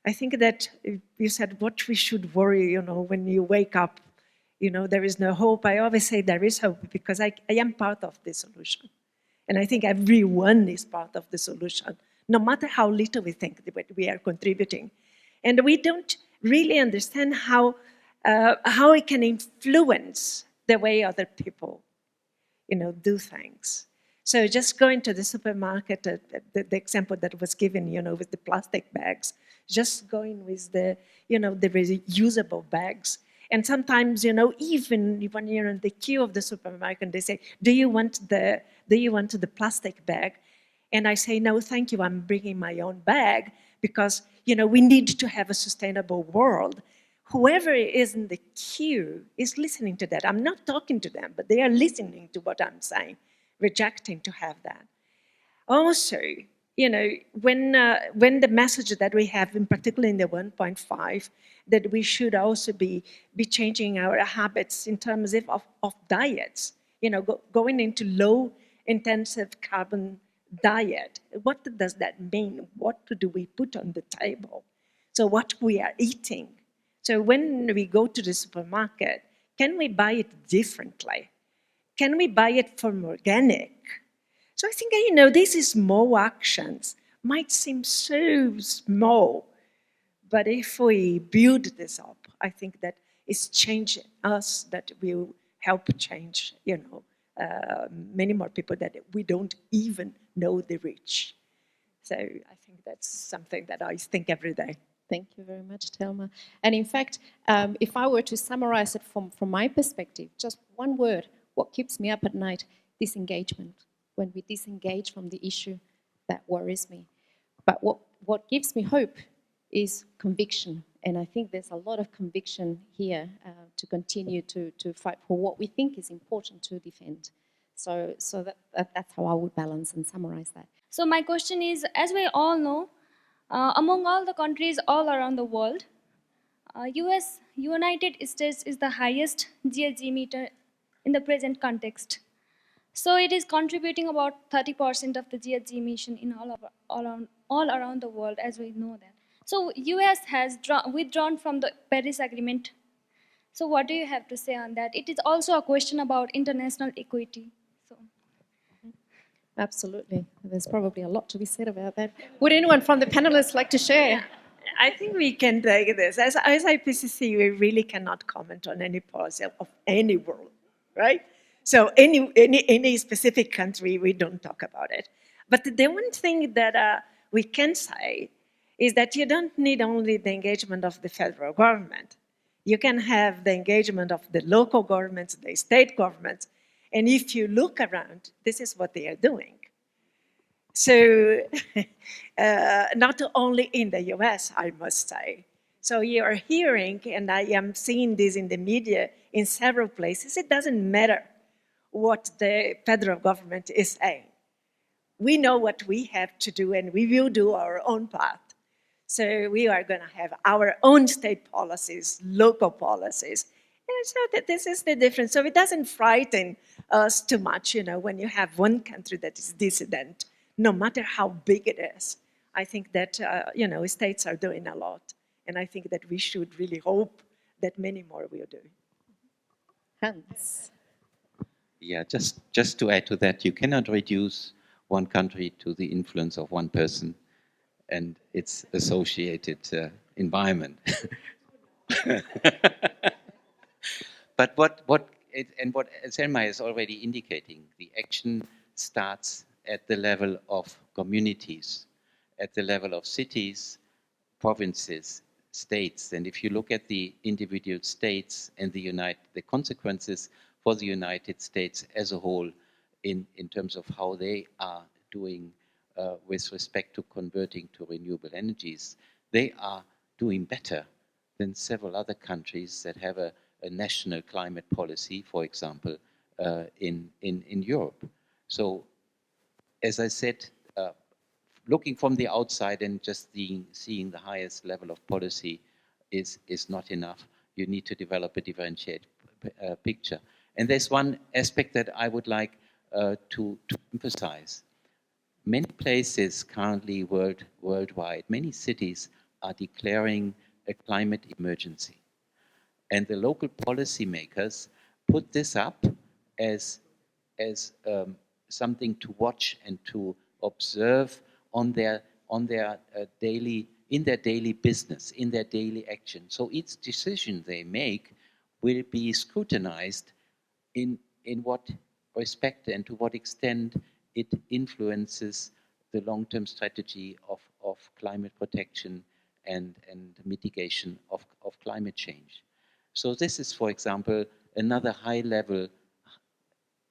I think that you said what we should worry, you know, when you wake up, you know, there is no hope. I always say there is hope because I am part of the solution. And I think everyone is part of the solution, no matter how little we think that we are contributing. And we don't really understand how it can influence the way other people, you know, do things. So just going to the supermarket, the example that was given, you know, with the plastic bags, just going with the, you know, the reusable bags. And sometimes, you know, even when you're in the queue of the supermarket, they say, do you want the plastic bag? And I say, no, thank you, I'm bringing my own bag because, you know, we need to have a sustainable world. Whoever is in the queue is listening to that. I'm not talking to them, but they are listening to what I'm saying, rejecting to have that. Also, you know, when the message that we have, in particular in the 1.5, that we should also be changing our habits in terms of diets, you know, going into low-intensive carbon diet. What does that mean? What do we put on the table? So what we are eating. So when we go to the supermarket, can we buy it differently? Can we buy it from organic? So I think, you know, these small actions might seem so small, but if we build this up, I think that it's changing us, that will help change, you know, many more people that we don't even know they reach. So I think that's something that I think every day. Thank you very much, Thelma. And in fact, if I were to summarize it from my perspective, just one word, what keeps me up at night? Disengagement. When we disengage from the issue, that worries me. But what gives me hope is conviction. And I think there's a lot of conviction here to continue to fight for what we think is important to defend. So that's how I would balance and summarize that. So my question is, as we all know, among all the countries all around the world, United States is the highest GHG emitter in the present context. So it is contributing about 30% of the GHG emission in all around the world, as we know that. So US has withdrawn from the Paris Agreement. So what do you have to say on that? It is also a question about international equity. So. Absolutely. There's probably a lot to be said about that. Would anyone from the panelists like to share? I think we can take this. As IPCC, we really cannot comment on any policy of any world, right? So any specific country, we don't talk about it. But the one thing that we can say is that you don't need only the engagement of the federal government. You can have the engagement of the local governments, the state governments, and if you look around, this is what they are doing. So not only in the US, I must say. So you are hearing, and I am seeing this in the media in several places, it doesn't matter what the federal government is saying. We know what we have to do, and we will do our own part. So we are going to have our own state policies, local policies. And so that this is the difference. So it doesn't frighten us too much, when you have one country that is dissident, no matter how big it is. I think that, states are doing a lot. And I think that we should really hope that many more will do. Hans. Yeah, just to add to that, you cannot reduce one country to the influence of one person and its associated environment. But what Thelma is already indicating, the action starts at the level of communities, at the level of cities, provinces, states. And if you look at the individual states and the consequences for the United States as a whole in terms of how they are doing with respect to converting to renewable energies, they are doing better than several other countries that have a national climate policy, for example, in Europe. So, as I said, looking from the outside and just seeing the highest level of policy is not enough. You need to develop a differentiated picture. And there's one aspect that I would like to emphasize. Many places currently worldwide, many cities are declaring a climate emergency. And the local policymakers put this up as something to watch and to observe in their daily business, in their daily action. So each decision they make will be scrutinized in what respect and to what extent it influences the long-term strategy of climate protection and mitigation of climate change. So this is, for example, another high-level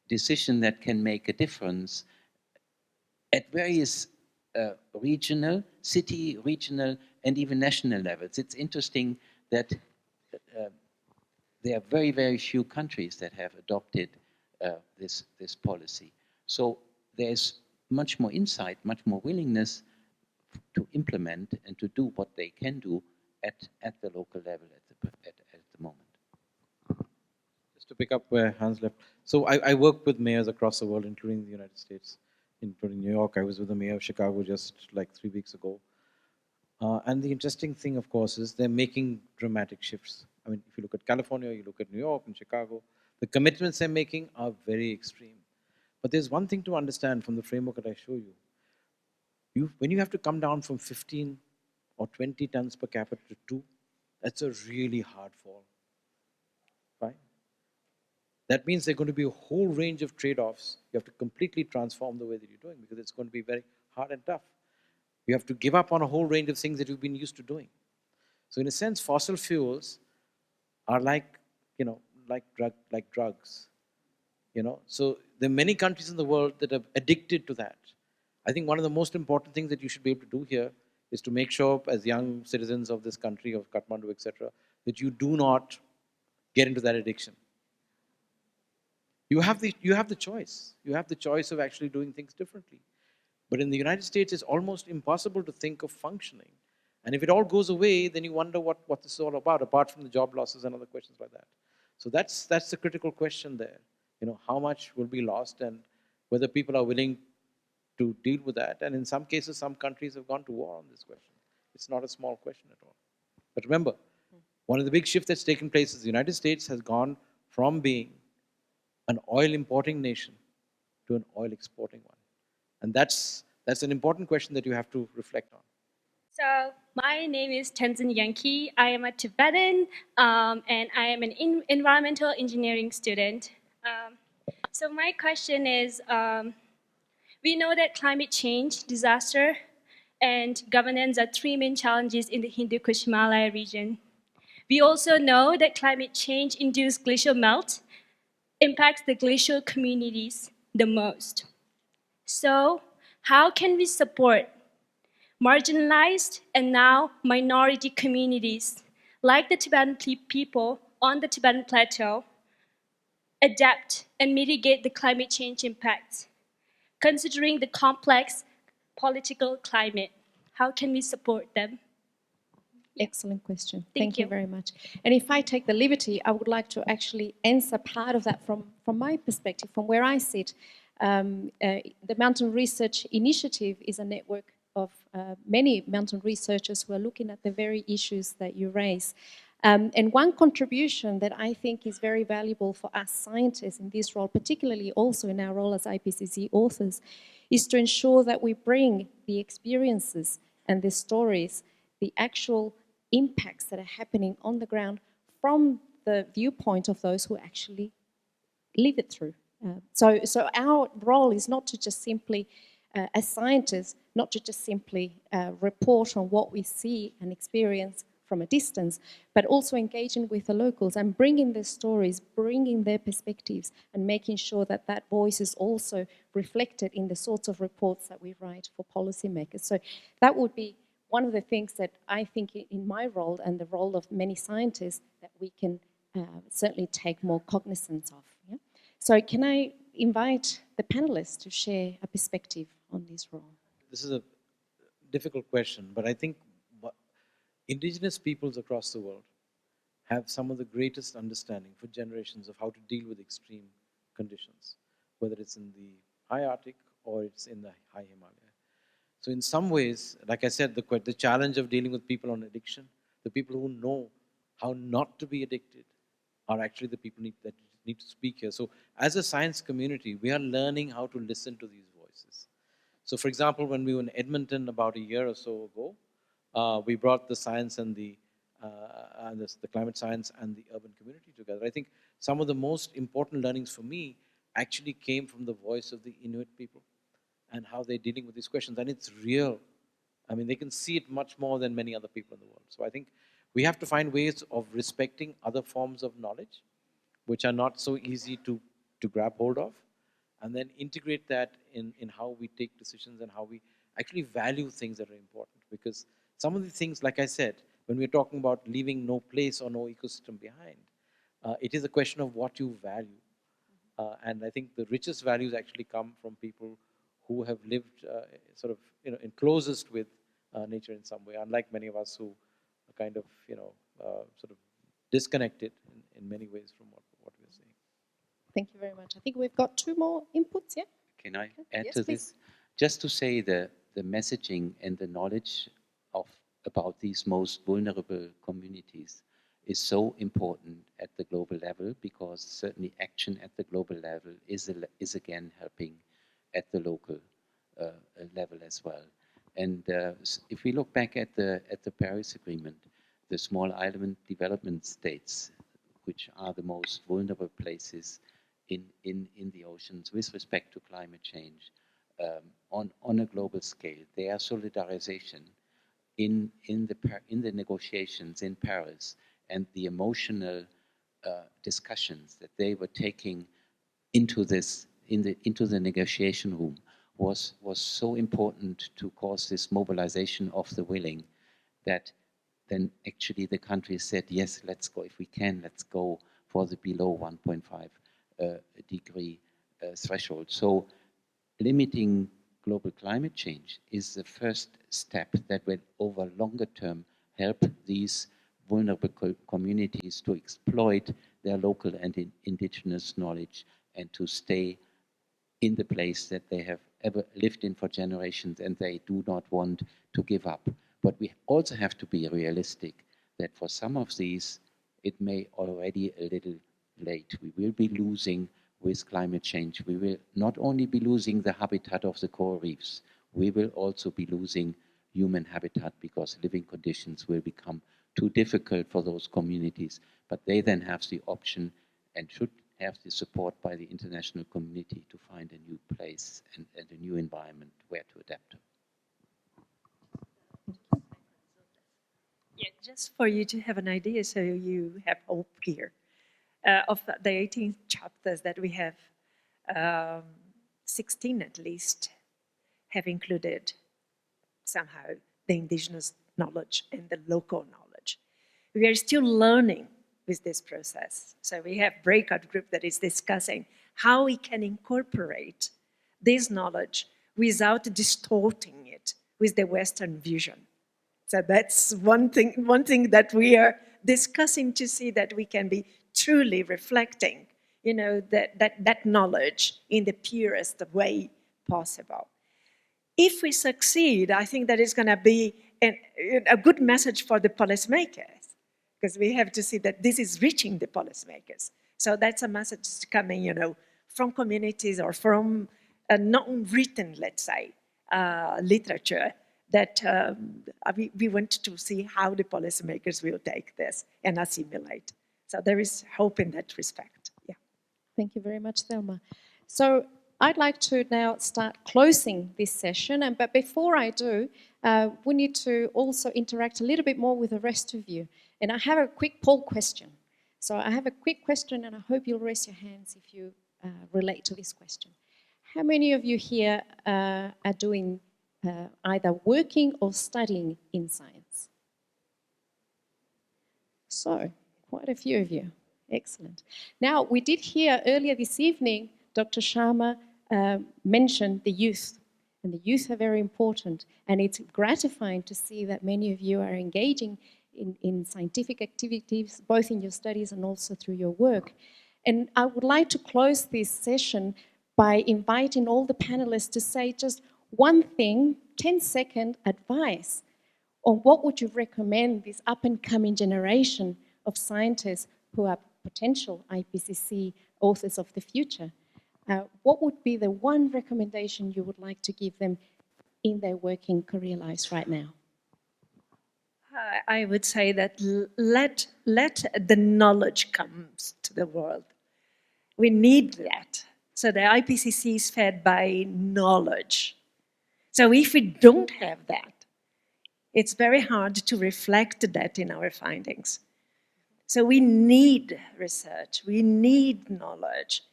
decision that can make a difference at various regional, and even national levels. It's interesting that there are very, very few countries that have adopted this policy. So there's much more insight, much more willingness to implement and to do what they can do at the local level at the moment. Just to pick up where Hans left. So I work with mayors across the world, including the United States, including New York. I was with the mayor of Chicago just like 3 weeks ago. And the interesting thing, of course, is they're making dramatic shifts. I mean, if you look at California, you look at New York and Chicago, the commitments they're making are very extreme. But there's one thing to understand from the framework that I show you. When you have to come down from 15 or 20 tons per capita to 2, that's a really hard fall, right? That means there are going to be a whole range of trade-offs. You have to completely transform the way that you're doing because it's going to be very hard and tough. You have to give up on a whole range of things that you've been used to doing. So in a sense, fossil fuels are like drugs. So there are many countries in the world that are addicted to that. I think one of the most important things that you should be able to do here is to make sure, as young citizens of this country, of Kathmandu, etc., that you do not get into that addiction. You have the choice. You have the choice of actually doing things differently. But in the United States, it's almost impossible to think of functioning. And if it all goes away, then you wonder what this is all about, apart from the job losses and other questions like that. So that's the critical question there. You know, how much will be lost and whether people are willing to deal with that. And in some cases, some countries have gone to war on this question. It's not a small question at all. But remember, one of the big shifts that's taken place is the United States has gone from being an oil importing nation to an oil exporting one. And that's an important question that you have to reflect on. So my name is Tenzin Yankee. I am a Tibetan, and I am an environmental engineering student. So my question is, we know that climate change, disaster, and governance are three main challenges in the Hindu Kush Himalaya region. We also know that climate change-induced glacial melt impacts the glacial communities the most. So how can we support marginalized and now minority communities like the Tibetan people on the Tibetan Plateau adapt and mitigate the climate change impacts? Considering the complex political climate, how can we support them? Excellent question. Thank you you very much. And if I take the liberty, I would like to actually answer part of that from my perspective, from where I sit. The Mountain Research Initiative is a network of many mountain researchers who are looking at the very issues that you raise. And one contribution that I think is very valuable for us scientists in this role, particularly also in our role as IPCC authors, is to ensure that we bring the experiences and the stories, the actual impacts that are happening on the ground from the viewpoint of those who actually live it through. So our role is not to just simply, as scientists, not to just simply report on what we see and experience from a distance, but also engaging with the locals and bringing their stories, bringing their perspectives, and making sure that that voice is also reflected in the sorts of reports that we write for policymakers. So that would be one of the things that I think in my role and the role of many scientists that we can certainly take more cognizance of. Yeah? So can I invite the panelists to share a perspective on this role? This is a difficult question, but I think indigenous peoples across the world have some of the greatest understanding for generations of how to deal with extreme conditions, whether it's in the high Arctic or it's in the high Himalaya. So in some ways, like I said, the challenge of dealing with people on addiction, the people who know how not to be addicted are actually the people that need to speak here. So as a science community, we are learning how to listen to these voices. So for example, when we were in Edmonton about a year or so ago, we brought the science and the climate science and the urban community together. I think some of the most important learnings for me actually came from the voice of the Inuit people and how they're dealing with these questions. And it's real. I mean, they can see it much more than many other people in the world. So I think we have to find ways of respecting other forms of knowledge, which are not so easy to grab hold of, and then integrate that in how we take decisions and how we actually value things that are important. Because some of the things, like I said, when we're talking about leaving no place or no ecosystem behind, it is a question of what you value. And I think the richest values actually come from people who have lived sort of, in closest with nature in some way, unlike many of us who are kind of, sort of disconnected in many ways from what we're saying. Thank you very much. I think we've got two more inputs, yeah? Can I add Yes, to please. this? Just to say the messaging and the knowledge about these most vulnerable communities is so important at the global level, because certainly action at the global level is again helping at the local level as well. And if we look back at the Paris Agreement, the small island development states, which are the most vulnerable places in the oceans with respect to climate change, on a global scale, their solidarization in the negotiations in Paris and the emotional discussions that they were taking into the negotiation room was so important to cause this mobilization of the willing that then actually the countries said, yes, let's go, if we can, let's go for the below 1.5 degree threshold. So limiting global climate change is the first step that will, over longer term, help these vulnerable communities to exploit their local and indigenous knowledge and to stay in the place that they have ever lived in for generations and they do not want to give up. But we also have to be realistic that for some of these, it may already a little late. We will be losing with climate change. We will not only be losing the habitat of the coral reefs, we will also be losing human habitat because living conditions will become too difficult for those communities. But they then have the option and should have the support by the international community to find a new place and a new environment where to adapt to. Yeah, just for you to have an idea, so you have hope here. Of the 18 chapters that we have, 16 at least have included somehow the indigenous knowledge and the local knowledge. We are still learning with this process. So we have breakout group that is discussing how we can incorporate this knowledge without distorting it with the Western vision. So that's one thing that we are discussing to see that we can be truly reflecting, that knowledge in the purest way possible. If we succeed, I think that is going to be a good message for the policymakers, because we have to see that this is reaching the policymakers. So that's a message coming, from communities or from a non-written, let's say, literature that we want to see how the policymakers will take this and assimilate. So there is hope in that respect. Yeah. Thank you very much, Thelma. So I'd like to now start closing this session, but before I do, we need to also interact a little bit more with the rest of you. And I have a quick poll question. So I have a quick question, and I hope you'll raise your hands if you relate to this question. How many of you here are doing either working or studying in science? So, quite a few of you. Excellent. Now, we did hear earlier this evening, Dr. Sharma mentioned the youth, and the youth are very important, and it's gratifying to see that many of you are engaging in scientific activities, both in your studies and also through your work. And I would like to close this session by inviting all the panelists to say just one thing, 10-second advice on what would you recommend this up-and-coming generation of scientists who are potential IPCC authors of the future. What would be the one recommendation you would like to give them in their working career lives right now? I would say that let the knowledge come to the world. We need that. So the IPCC is fed by knowledge. So if we don't have that, it's very hard to reflect that in our findings. So we need research, we need knowledge.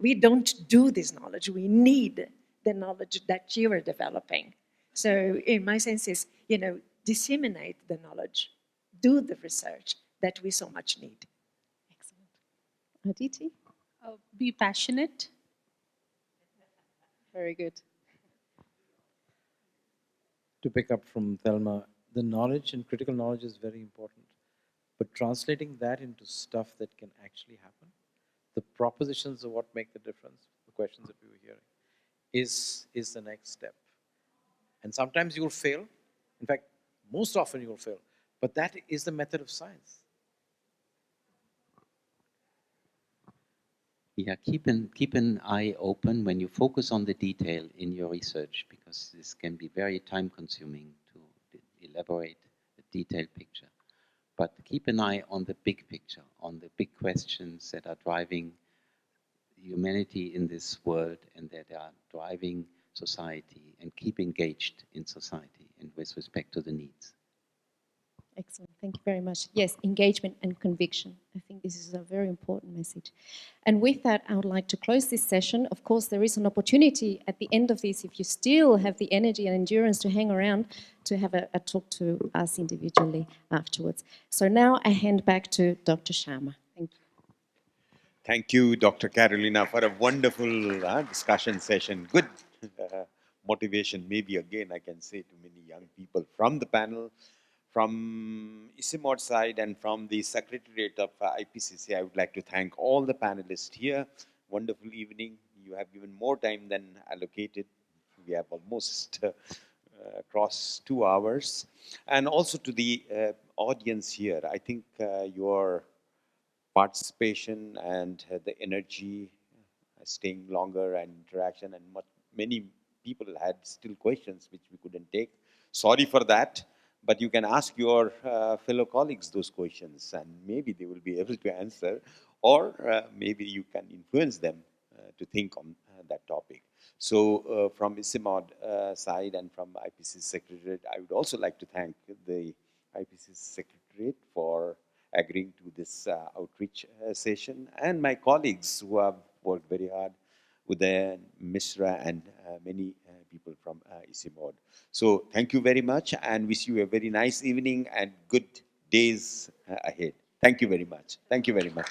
We don't do this knowledge, we need the knowledge that you are developing. So in my sense is, disseminate the knowledge, do the research that we so much need. Excellent. Aditi? Be passionate. Very good. To pick up from Thelma, the knowledge and critical knowledge is very important. But translating that into stuff that can actually happen, the propositions of what make the difference, the questions that we were hearing, is the next step. And sometimes you will fail. In fact, most often you will fail. But that is the method of science. Yeah, keep an eye open when you focus on the detail in your research, because this can be very time-consuming to elaborate a detailed picture. But keep an eye on the big picture, on the big questions that are driving humanity in this world and that are driving society, and keep engaged in society and with respect to the needs. Excellent. Thank you very much. Yes, engagement and conviction. I think this is a very important message. And with that, I would like to close this session. Of course, there is an opportunity at the end of this, if you still have the energy and endurance to hang around, to have a talk to us individually afterwards. So now I hand back to Dr. Sharma. Thank you. Thank you, Dr. Carolina, for a wonderful discussion session. Good motivation, maybe again I can say to many young people from the panel, from ICIMOD side and from the Secretariat of IPCC. I would like to thank all the panelists here. Wonderful evening. You have given more time than allocated. We have almost crossed 2 hours. And also to the audience here, I think your participation and the energy, staying longer and interaction, and many people had still questions which we couldn't take. Sorry for that, but you can ask your fellow colleagues those questions and maybe they will be able to answer, or maybe you can influence them to think on that topic. So from ICIMOD side and from IPCC Secretariat, I would also like to thank the IPCC Secretariat for agreeing to this outreach session, and my colleagues who have worked very hard, Uday, Mishra, and many people from ICIMOD. So thank you very much, and wish you a very nice evening and good days ahead. Thank you very much. Thank you very much.